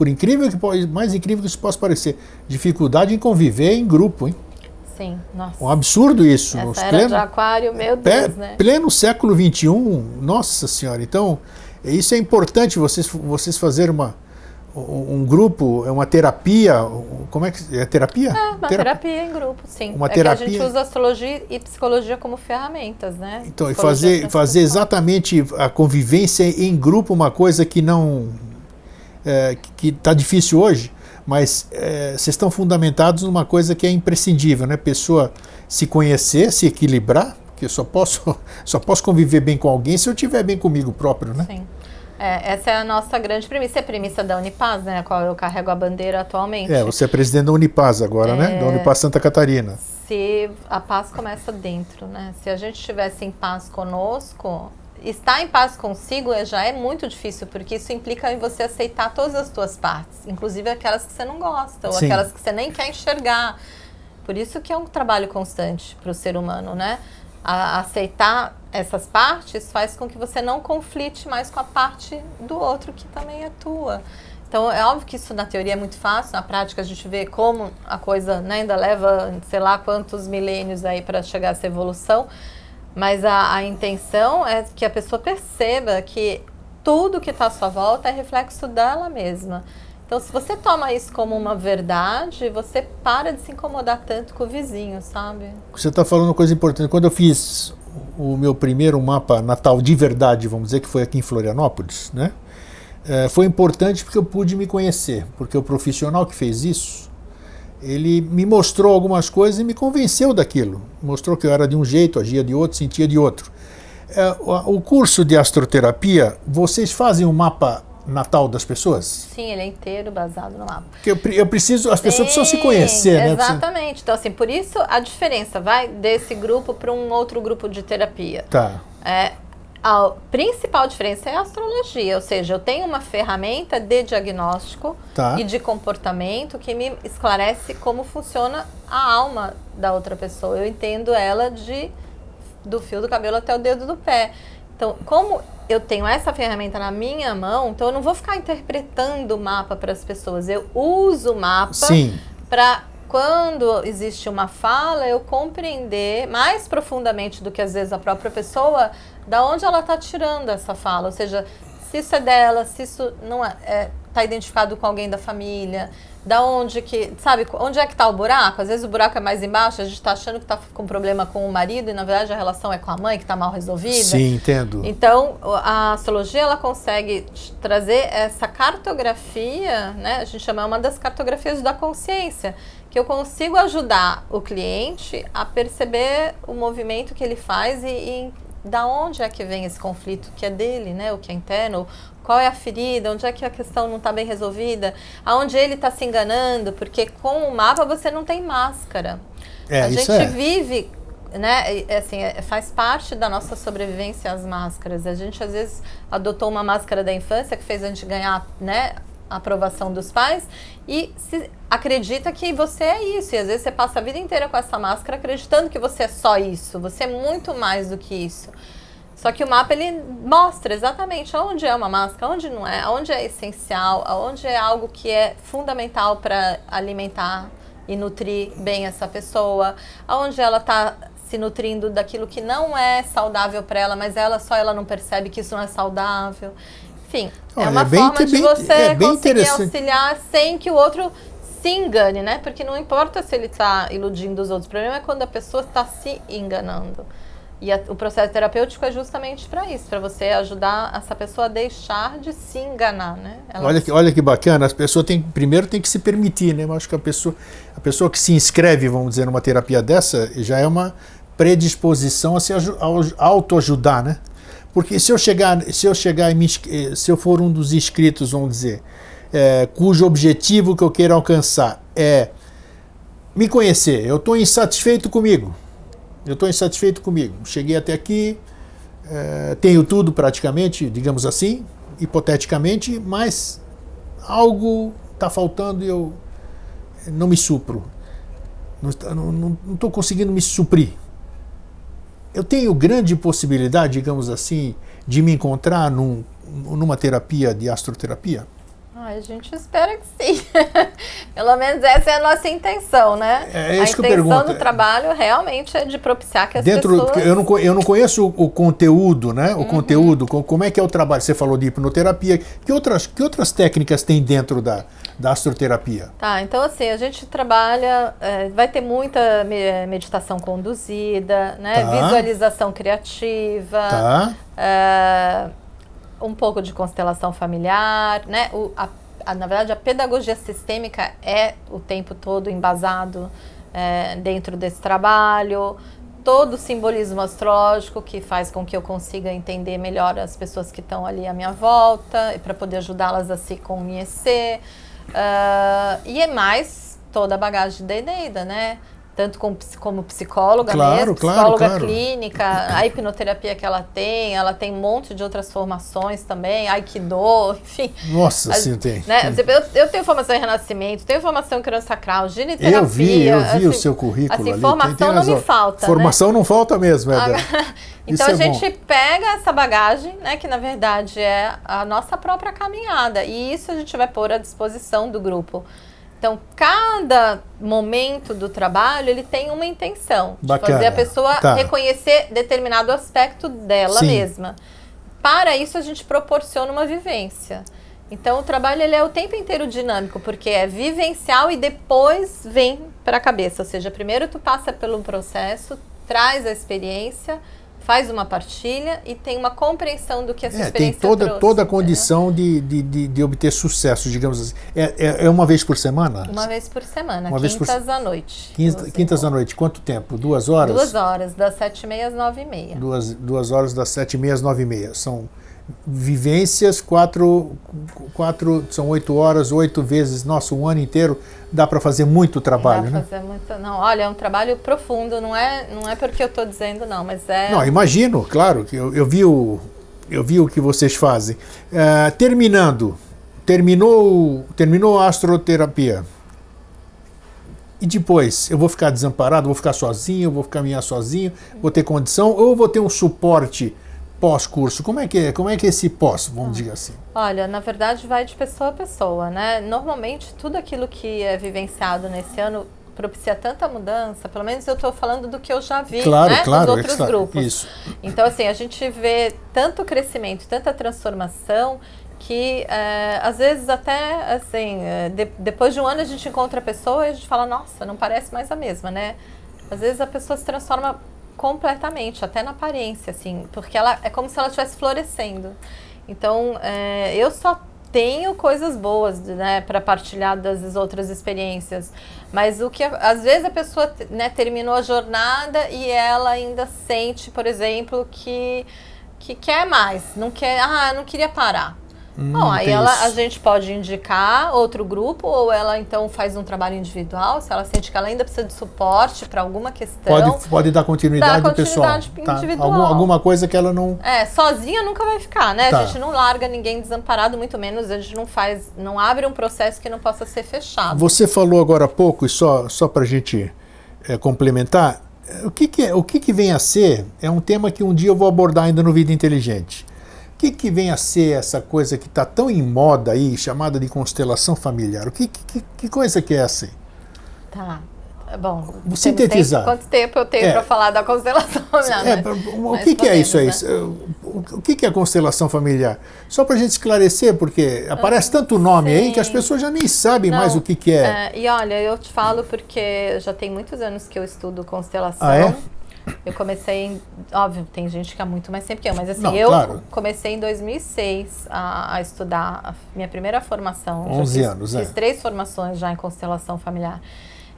mais incrível que isso possa parecer, dificuldade em conviver em grupo, hein? Sim, nossa. Um absurdo isso. Essa era de aquário, meu Deus, né? Pleno século XXI, nossa senhora. Então, isso é importante, vocês fazerem um grupo, uma terapia, como é que é terapia? Uma terapia em grupo, sim. Uma terapia. Que a gente usa astrologia e psicologia como ferramentas, né? Então, e fazer exatamente a convivência em grupo, uma coisa que não que está difícil hoje, mas vocês estão fundamentados numa coisa que é imprescindível, né? Pessoa se conhecer, se equilibrar, porque eu só posso conviver bem com alguém se eu estiver bem comigo próprio, né? Sim. Essa é a nossa grande premissa, é a premissa da Unipaz, né, a qual eu carrego a bandeira atualmente. Você é presidente da Unipaz agora, né? Da Unipaz Santa Catarina. Se a paz começa dentro, né? Se a gente estivesse em paz conosco estar em paz consigo já é muito difícil, porque isso implica em você aceitar todas as tuas partes, inclusive aquelas que você não gosta, ou aquelas que você nem quer enxergar. Por isso que é um trabalho constante para o ser humano, né? Aceitar essas partes faz com que você não conflite mais com a parte do outro que também é tua. Então, é óbvio que isso na teoria é muito fácil, na prática a gente vê como a coisa, né, ainda leva, sei lá, quantos milênios aí para chegar a essa evolução, mas a intenção é que a pessoa perceba que tudo que está à sua volta é reflexo dela mesma. Então, se você toma isso como uma verdade, você para de se incomodar tanto com o vizinho, sabe? Você está falando uma coisa importante. Quando eu fiz o meu primeiro mapa natal de verdade, vamos dizer, que foi aqui em Florianópolis, né? Foi importante porque eu pude me conhecer, porque o profissional que fez isso, ele me mostrou algumas coisas e me convenceu daquilo. Mostrou que eu era de um jeito, agia de outro, sentia de outro. O curso de astroterapia, vocês fazem um mapa natal das pessoas? Sim, ele é inteiro baseado no mapa. Porque eu preciso, as pessoas precisam se conhecer, né? Exatamente. Então, assim, por isso a diferença vai desse grupo para um outro grupo de terapia. Tá. A principal diferença é a astrologia, ou seja, eu tenho uma ferramenta de diagnóstico e de comportamento que me esclarece como funciona a alma da outra pessoa. Eu entendo ela do fio do cabelo até o dedo do pé. Então, como eu tenho essa ferramenta na minha mão, então eu não vou ficar interpretando o mapa para as pessoas. Eu uso o mapa para, quando existe uma fala, eu compreender mais profundamente do que às vezes a própria pessoa, da onde ela está tirando essa fala. Ou seja, se isso é dela, se isso não está identificado com alguém da família, da onde que, sabe, onde é que está o buraco? Às vezes o buraco é mais embaixo, a gente está achando que está com problema com o marido e na verdade a relação é com a mãe que está mal resolvida. Sim, entendo. Então a astrologia ela consegue trazer essa cartografia, né? A gente chama uma das cartografias da consciência, que eu consigo ajudar o cliente a perceber o movimento que ele faz e da onde é que vem esse conflito que é dele, né? O que é interno, qual é a ferida, onde é que a questão não está bem resolvida, aonde ele está se enganando, porque com o mapa você não tem máscara. A gente vive, né? Assim, faz parte da nossa sobrevivência as máscaras. A gente às vezes adotou uma máscara da infância que fez a gente ganhar, né, a aprovação dos pais e acredita que você é isso. E às vezes você passa a vida inteira com essa máscara acreditando que você é só isso. Você é muito mais do que isso. Só que o mapa, ele mostra exatamente onde é uma máscara, onde não é, onde é essencial, onde é algo que é fundamental para alimentar e nutrir bem essa pessoa, onde ela está se nutrindo daquilo que não é saudável para ela, mas ela não percebe que isso não é saudável. Enfim, é uma forma de você conseguir auxiliar sem que o outro se engane, né? Porque não importa se ele está iludindo os outros, o problema é quando a pessoa está se enganando. E o processo terapêutico é justamente para isso, para você ajudar essa pessoa a deixar de se enganar, né? Olha que bacana, as pessoas primeiro tem que se permitir, né? Eu acho que a pessoa que se inscreve, vamos dizer, numa terapia dessa, já é uma predisposição a se autoajudar, né? Porque se eu for um dos inscritos, vamos dizer, cujo objetivo que eu quero alcançar é me conhecer, eu estou insatisfeito comigo. Cheguei até aqui, tenho tudo praticamente, digamos assim, hipoteticamente, mas algo está faltando e eu não me supro. Não estou conseguindo me suprir. Eu tenho grande possibilidade, digamos assim, de me encontrar numa terapia de astroterapia? A gente espera que sim. Pelo menos essa é a nossa intenção, né? É isso a intenção do trabalho realmente é de propiciar que as pessoas... Eu não conheço o conteúdo, né? O conteúdo, como é que é o trabalho? Você falou de hipnoterapia. Que outras técnicas tem dentro da astroterapia? Tá, então assim, a gente trabalha... vai ter muita meditação conduzida, né? Visualização criativa. Um pouco de constelação familiar, né? Na verdade, a pedagogia sistêmica é o tempo todo embasado dentro desse trabalho. Todo o simbolismo astrológico que faz com que eu consiga entender melhor as pessoas que estão ali à minha volta, para poder ajudá-las a se conhecer. E é mais toda a bagagem da Eneida, né? tanto como psicóloga claro, mesmo, psicóloga claro. clínica, a hipnoterapia que ela tem um monte de outras formações também, Aikido, enfim. Nossa, sim, tem. Né? Eu tenho formação em renascimento, tenho formação em crânio-sacral, ginetoterapia. Eu vi assim, o seu currículo assim, ali. Formação não me falta. Formação não falta mesmo, Então a gente bom. pega essa bagagem, né, que na verdade é a nossa própria caminhada, e isso a gente vai pôr à disposição do grupo. Então, cada momento do trabalho, ele tem uma intenção. Bacana. De fazer a pessoa reconhecer determinado aspecto dela mesma. Para isso, a gente proporciona uma vivência. Então, o trabalho ele é o tempo inteiro dinâmico, porque é vivencial e depois vem para a cabeça. Ou seja, primeiro tu passa pelo processo, traz a experiência, faz uma partilha e tem uma compreensão do que essa experiência tem trouxe, toda a condição de obter sucesso, digamos assim. É uma vez por semana? Uma vez por semana, quintas à noite. Quintas à noite. Quanto tempo? 2 horas? 2 horas, das 7h30 às 9h30. 2 horas das 7h30 às 9h30. São vivências, são 8 horas, 8 vezes, nossa, um ano inteiro, dá para fazer muito trabalho, né? Fazer muito, não, olha, é um trabalho profundo, não é porque eu estou dizendo não, mas é... Não, imagino, claro, que eu vi o que vocês fazem. Terminou a astroterapia. E depois, eu vou ficar desamparado, vou ficar sozinho, vou caminhar sozinho, vou ter condição, ou vou ter um suporte pós-curso? Como é que é esse pós, vamos dizer assim? Olha, na verdade vai de pessoa a pessoa, né? Normalmente tudo aquilo que é vivenciado nesse ano propicia tanta mudança, pelo menos eu estou falando do que eu já vi, né, nos outros grupos. Isso. Então, assim, a gente vê tanto crescimento, tanta transformação, que às vezes até, assim, depois de um ano a gente encontra a pessoa e a gente fala, nossa, não parece mais a mesma, né? Às vezes a pessoa se transforma completamente, até na aparência, assim, porque ela é como se ela estivesse florescendo. Então, eu só tenho coisas boas, né, para partilhar das outras experiências, mas o que às vezes a pessoa, né, terminou a jornada e ela ainda sente, por exemplo, que quer mais, não queria parar. Bom, aí a gente pode indicar outro grupo, ou ela então faz um trabalho individual, se ela sente que ela ainda precisa de suporte para alguma questão. Pode dar continuidade pessoal. Individual. Alguma coisa que ela não... Sozinha nunca vai ficar, né? A gente não larga ninguém desamparado, muito menos a gente não abre um processo que não possa ser fechado. Você falou agora há pouco, e só para a gente complementar, o que vem a ser, é um tema que um dia eu vou abordar ainda no Vida Inteligente. O que vem a ser essa coisa que está tão em moda aí, chamada de constelação familiar? Que coisa que é essa aí? Tá. Bom, sintetizar. Quanto tempo eu tenho para falar da constelação familiar? O que é isso aí? Né? O que é a constelação familiar? Só para a gente esclarecer, porque aparece tanto nome aí que as pessoas já nem sabem mais o que é. E olha, eu te falo porque já tem muitos anos que eu estudo constelação. Ah, é? Eu comecei, óbvio, tem gente que há muito mais tempo que eu, mas assim, comecei em 2006 a estudar a minha primeira formação. 11 anos, Fiz 3 formações já em constelação familiar.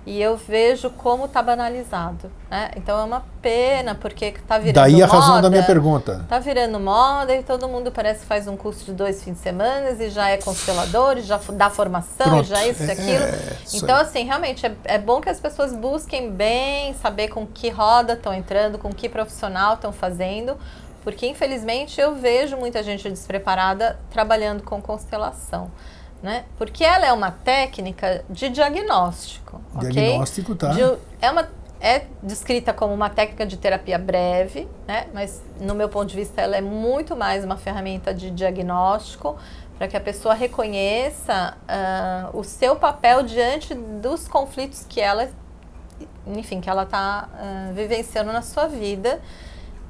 E eu vejo como está banalizado, né? Então é uma pena, porque está virando moda. Daí a razão da minha pergunta. Está virando moda e todo mundo parece que faz um curso de 2 fins de semana e já é constelador, e já dá formação, e já isso e aquilo. Então, assim, realmente é bom que as pessoas busquem bem, saber com que roda estão entrando, com que profissional estão fazendo, porque infelizmente eu vejo muita gente despreparada trabalhando com constelação. Né? Porque ela é uma técnica de diagnóstico. Diagnóstico, okay? É descrita como uma técnica de terapia breve, né? Mas no meu ponto de vista ela é muito mais uma ferramenta de diagnóstico para que a pessoa reconheça o seu papel diante dos conflitos que ela está vivenciando na sua vida.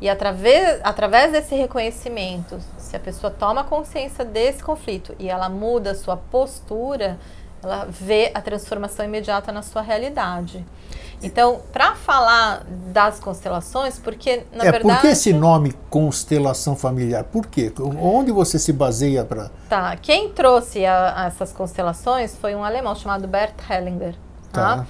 E através desse reconhecimento, se a pessoa toma consciência desse conflito e ela muda a sua postura, ela vê a transformação imediata na sua realidade. Então, para falar das constelações, porque na verdade... Por que esse nome constelação familiar? Por quê? Onde você se baseia para... Tá, quem trouxe essas constelações foi um alemão chamado Bert Hellinger. Tá?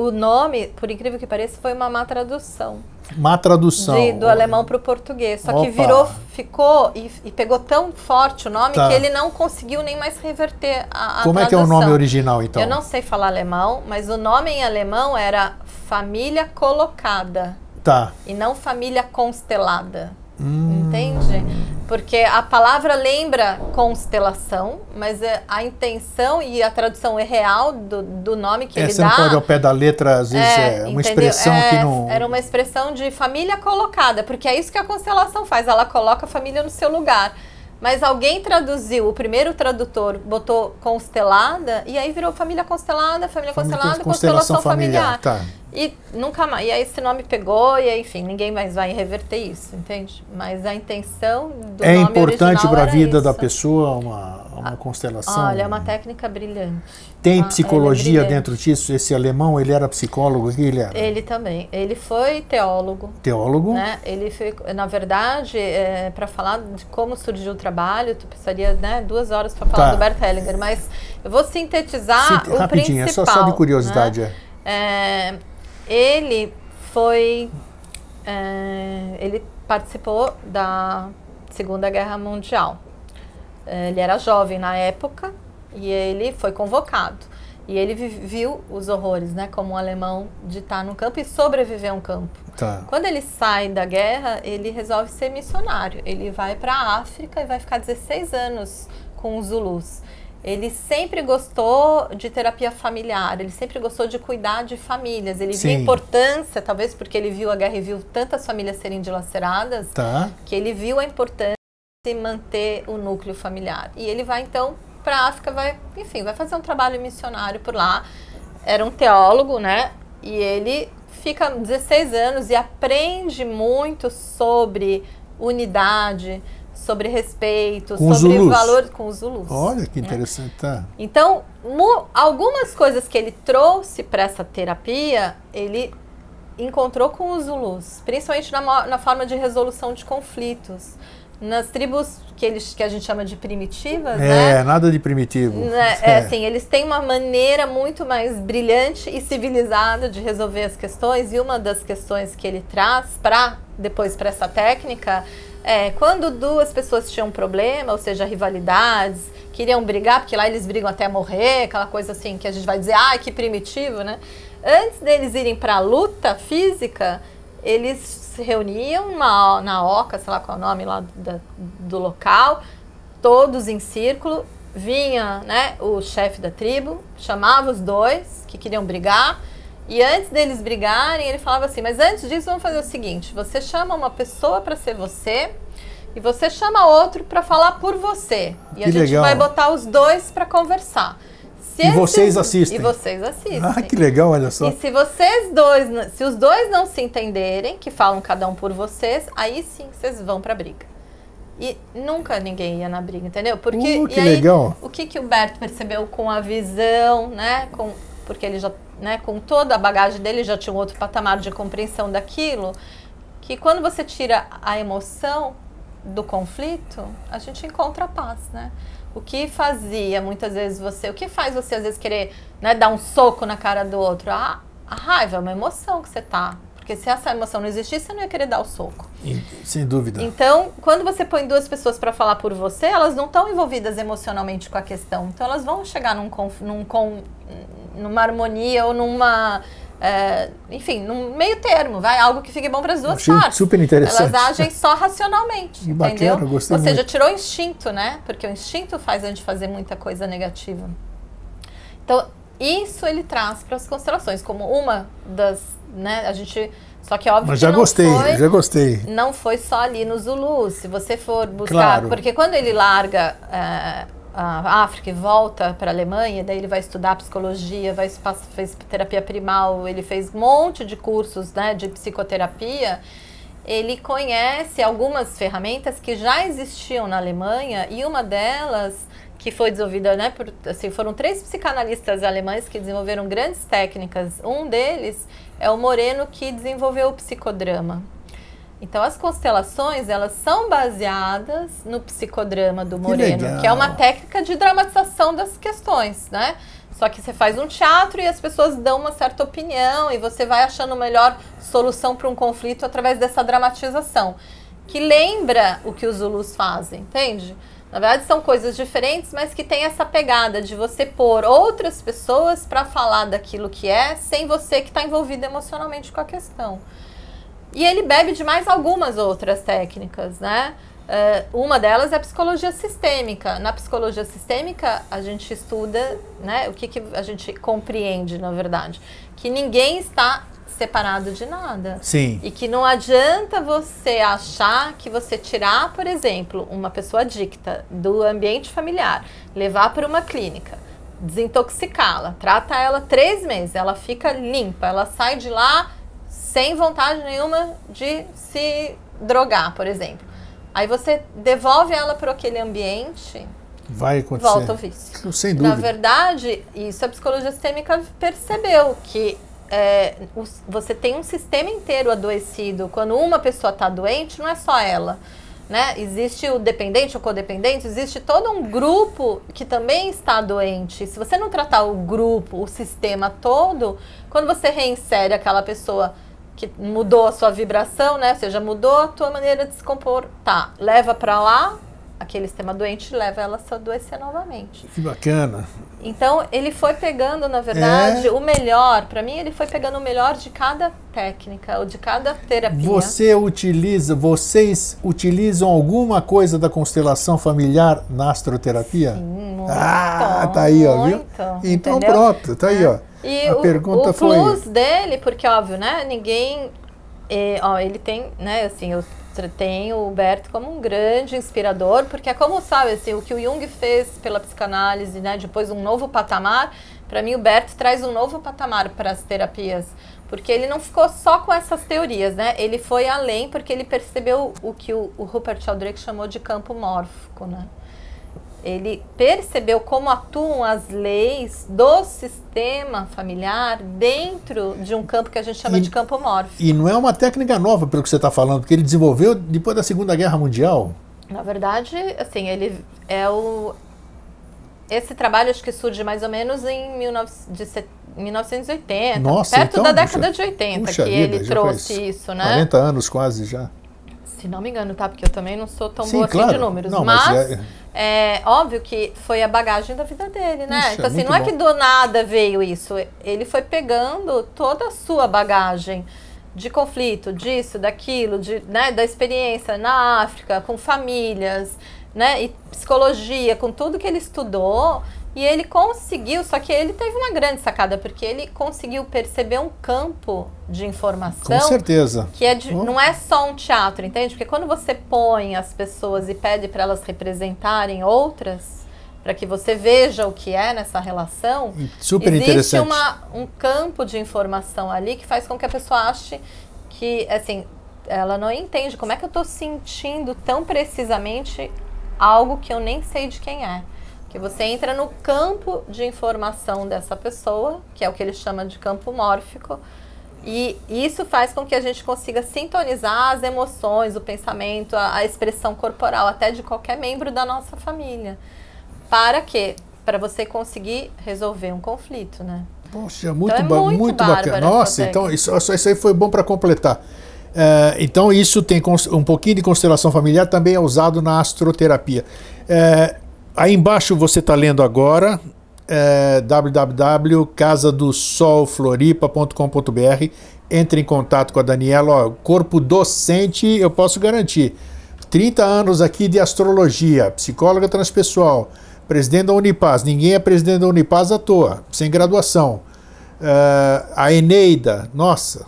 o nome, por incrível que pareça, foi uma má tradução. Má tradução. Do alemão para o português. Só que Opa. ficou e pegou tão forte o nome Tá. que ele não conseguiu nem mais reverter a Como tradução. é que é o nome original, então? Eu não sei falar alemão, mas o nome em alemão era Família Colocada. Tá. E não Família Constelada. Entende? Porque a palavra lembra constelação, mas a intenção e a tradução real do nome que ele Você dá... não pode ao pé da letra, às vezes é uma expressão que não... Era uma expressão de família colocada, porque é isso que a constelação faz, ela coloca a família no seu lugar. Mas alguém traduziu, o primeiro tradutor botou constelada, e aí virou família constelada, constelação familiar. Tá. E nunca mais. E aí esse nome pegou, e aí, enfim, ninguém mais vai reverter isso, entende? Mas a intenção do nome importante para a vida da isso. pessoa uma constelação? Olha, é uma técnica brilhante. Tem psicologia é dentro disso? Esse alemão, ele era psicólogo? Ele era? Ele também. Ele foi teólogo. Teólogo? Né? Ele foi, na verdade, para falar de como surgiu o trabalho, tu precisaria, né, 2 horas para falar do Bert Hellinger, mas eu vou sintetizar o rapidinho, principal. é só de curiosidade. Né? Ele foi... ele participou da Segunda Guerra Mundial. Ele era jovem na época e ele foi convocado. E ele viu os horrores, né, como um alemão, de estar no campo e sobreviver a um campo. Tá. Quando ele sai da guerra, ele resolve ser missionário. Ele vai para a África e vai ficar 16 anos com os Zulus. Ele sempre gostou de terapia familiar, ele sempre gostou de cuidar de famílias. Ele viu a importância, talvez porque ele viu a guerra e viu tantas famílias serem dilaceradas, que ele viu a importância de manter o núcleo familiar. E ele vai, então, para a África, vai fazer um trabalho missionário por lá. Era um teólogo, né? E ele fica 16 anos e aprende muito sobre unidade, sobre respeito, sobre valor com os Zulus. Olha que interessante, tá. Então, algumas coisas que ele trouxe para essa terapia, ele encontrou com os Zulus, principalmente na forma de resolução de conflitos. Nas tribos que a gente chama de primitivas, né? Nada de primitivo. Assim, eles têm uma maneira muito mais brilhante e civilizada de resolver as questões, e uma das questões que ele traz depois para essa técnica quando 2 pessoas tinham um problema, ou seja, rivalidades, queriam brigar, porque lá eles brigam até morrer, aquela coisa assim que a gente vai dizer, que primitivo, né? Antes deles irem para a luta física, eles se reuniam na oca, sei lá qual é o nome lá do local, todos em círculo, vinha, né, o chefe da tribo, chamava os 2 que queriam brigar, e antes deles brigarem, ele falava assim, mas antes disso vamos fazer o seguinte, você chama uma pessoa para ser você, e você chama outro para falar por você, e a gente vai botar os 2 para conversar. E vocês assistem. E vocês assistem. Ah, que legal, olha só. E se os dois não se entenderem, que falam cada um por vocês, aí sim vocês vão pra briga. E nunca ninguém ia na briga, entendeu? Porque que legal. O que o Bert percebeu com a visão, né? Porque ele já, né, com toda a bagagem dele, já tinha um outro patamar de compreensão daquilo, que quando você tira a emoção do conflito, a gente encontra a paz, né? O que fazia muitas vezes o que faz você às vezes querer, né, dar um soco na cara do outro? A raiva é uma emoção que você tá, porque se essa emoção não existisse, você não ia querer dar o soco. Sem dúvida. Então, quando você põe 2 pessoas para falar por você, elas não estão envolvidas emocionalmente com a questão, então elas vão chegar numa harmonia ou enfim, num meio termo, algo que fique bom para as 2 partes. Super interessante. Elas agem só racionalmente, que entendeu? Bacana, gostei Ou seja, muito. tirou o instinto, né? Porque o instinto faz a gente fazer muita coisa negativa. Então, isso ele traz para as constelações, como uma das, né? A gente, só que óbvio Mas que já gostei. Não foi só ali no Zulu, se você for buscar, porque quando ele larga a África e volta para a Alemanha, daí ele vai estudar psicologia, fez terapia primal, ele fez um monte de cursos, né, de psicoterapia. Ele conhece algumas ferramentas que já existiam na Alemanha, e uma delas que foi desenvolvida, né, foram 3 psicanalistas alemães que desenvolveram grandes técnicas. Um deles é o Moreno, que desenvolveu o psicodrama. Então, as constelações, elas são baseadas no psicodrama do Moreno, que é uma técnica de dramatização das questões, né? Só que você faz um teatro e as pessoas dão uma certa opinião e você vai achando a melhor solução para um conflito através dessa dramatização, que lembra o que os Zulus fazem, entende? Na verdade são coisas diferentes, mas que tem essa pegada de você pôr outras pessoas para falar daquilo que é, sem você que está envolvido emocionalmente com a questão. E ele bebe de mais algumas outras técnicas, né? Uma delas é a psicologia sistêmica. Na psicologia sistêmica, a gente estuda, né, o que a gente compreende, na verdade. Que ninguém está separado de nada. Sim. E que não adianta você achar que você tirar, por exemplo, uma pessoa adicta do ambiente familiar, levar para uma clínica, desintoxicá-la, trata ela 3 meses, ela fica limpa, ela sai de lá sem vontade nenhuma de se drogar, por exemplo. Aí você devolve ela para aquele ambiente, vai acontecer. Volta ao vício. Sem dúvida. Na verdade, isso a psicologia sistêmica percebeu, que você tem um sistema inteiro adoecido. Quando uma pessoa está doente, não é só ela, né? Existe o dependente, o codependente, existe todo um grupo que também está doente. Se você não tratar o grupo, o sistema todo, quando você reinsere aquela pessoa que mudou a sua vibração, né? Ou seja, mudou a tua maneira de se comportar, leva para lá, aquele sistema doente leva ela a se adoecer novamente. Que bacana. Então, ele foi pegando, na verdade, o melhor. Para mim, ele foi pegando o melhor de cada técnica, ou de cada terapia. Vocês utilizam alguma coisa da constelação familiar na astroterapia? Sim, muito. Tá aí, ó, viu? Então, entendeu? Pronto, tá aí, ó. E a pergunta foi... O plus dele, porque, óbvio, né, ninguém... ele tem, né, assim, eu tenho o Bert como um grande inspirador, porque é como, sabe, assim, o que o Jung fez pela psicanálise, né, depois um novo patamar, para mim o Bert traz um novo patamar para as terapias, porque ele não ficou só com essas teorias, né, ele foi além, porque ele percebeu o que o Rupert Sheldrake chamou de campo mórfico, né. Ele percebeu como atuam as leis do sistema familiar dentro de um campo que a gente chama de campo mórfico. E não é uma técnica nova, pelo que você está falando, porque ele desenvolveu depois da Segunda Guerra Mundial. Na verdade, assim, ele é esse trabalho acho que surge mais ou menos em 1980, Nossa, perto então, da década de 80, puxa que vida, ele trouxe isso, né? 40 anos quase já. Se não me engano, tá? Porque eu também não sou tão boa claro. assim de números. Não, mas é óbvio que foi a bagagem da vida dele, né? Puxa, então, assim, não é que do nada veio isso. Ele foi pegando toda a sua bagagem de conflito, disso, daquilo, né, da experiência na África, com famílias, né? E psicologia, com tudo que ele estudou. E ele conseguiu, só que ele teve uma grande sacada, porque ele conseguiu perceber um campo de informação. Com certeza. Que não é só um teatro, entende? Porque quando você põe as pessoas e pede para elas representarem outras, para que você veja o que é nessa relação, super existe interessante. um campo de informação ali que faz com que a pessoa ache que, assim, ela não entende como é que eu estou sentindo tão precisamente algo que eu nem sei de quem é. Que você entra no campo de informação dessa pessoa, que é o que ele chama de campo mórfico, e isso faz com que a gente consiga sintonizar as emoções, o pensamento, a expressão corporal, até de qualquer membro da nossa família. Para quê? Para você conseguir resolver um conflito, né? Poxa, muito muito bacana. Nossa, então isso aí foi bom para completar. Então isso tem um pouquinho de constelação familiar, também é usado na astroterapia. Aí embaixo você está lendo agora, www.casadosolfloripa.com.br. Entre em contato com a Daniela. Corpo docente, eu posso garantir. 30 anos aqui de astrologia, psicóloga transpessoal, presidente da Unipaz. Ninguém é presidente da Unipaz à toa, sem graduação. A Eneida, nossa,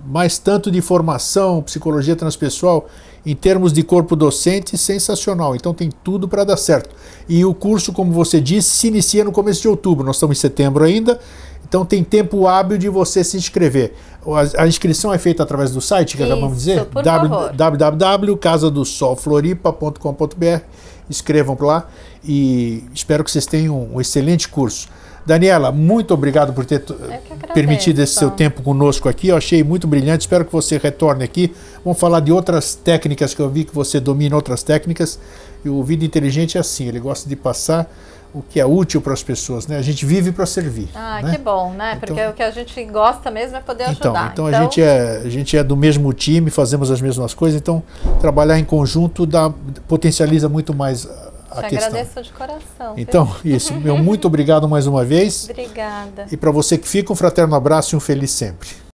mais tanto de formação, psicologia transpessoal, em termos de corpo docente, sensacional. Então tem tudo para dar certo. E o curso, como você disse, se inicia no começo de outubro. Nós estamos em setembro ainda, então tem tempo hábil de você se inscrever. A inscrição é feita através do site, que acabamos de dizer? www.casadosolfloripa.com.br. Escrevam por lá e espero que vocês tenham um excelente curso. Daniela, muito obrigado por ter permitido esse seu tempo conosco aqui. Eu achei muito brilhante, espero que você retorne aqui. Vamos falar de outras técnicas, que eu vi que você domina outras técnicas. E o Vida Inteligente é assim, ele gosta de passar o que é útil para as pessoas, né? A gente vive para servir. Ah, né? que bom, né? Porque o que a gente gosta mesmo é poder ajudar. Então a gente é do mesmo time, fazemos as mesmas coisas, então trabalhar em conjunto potencializa muito mais a questão. Agradeço de coração. Então, isso. Meu muito obrigado mais uma vez. Obrigada. E para você que fica, um fraterno abraço e um feliz sempre.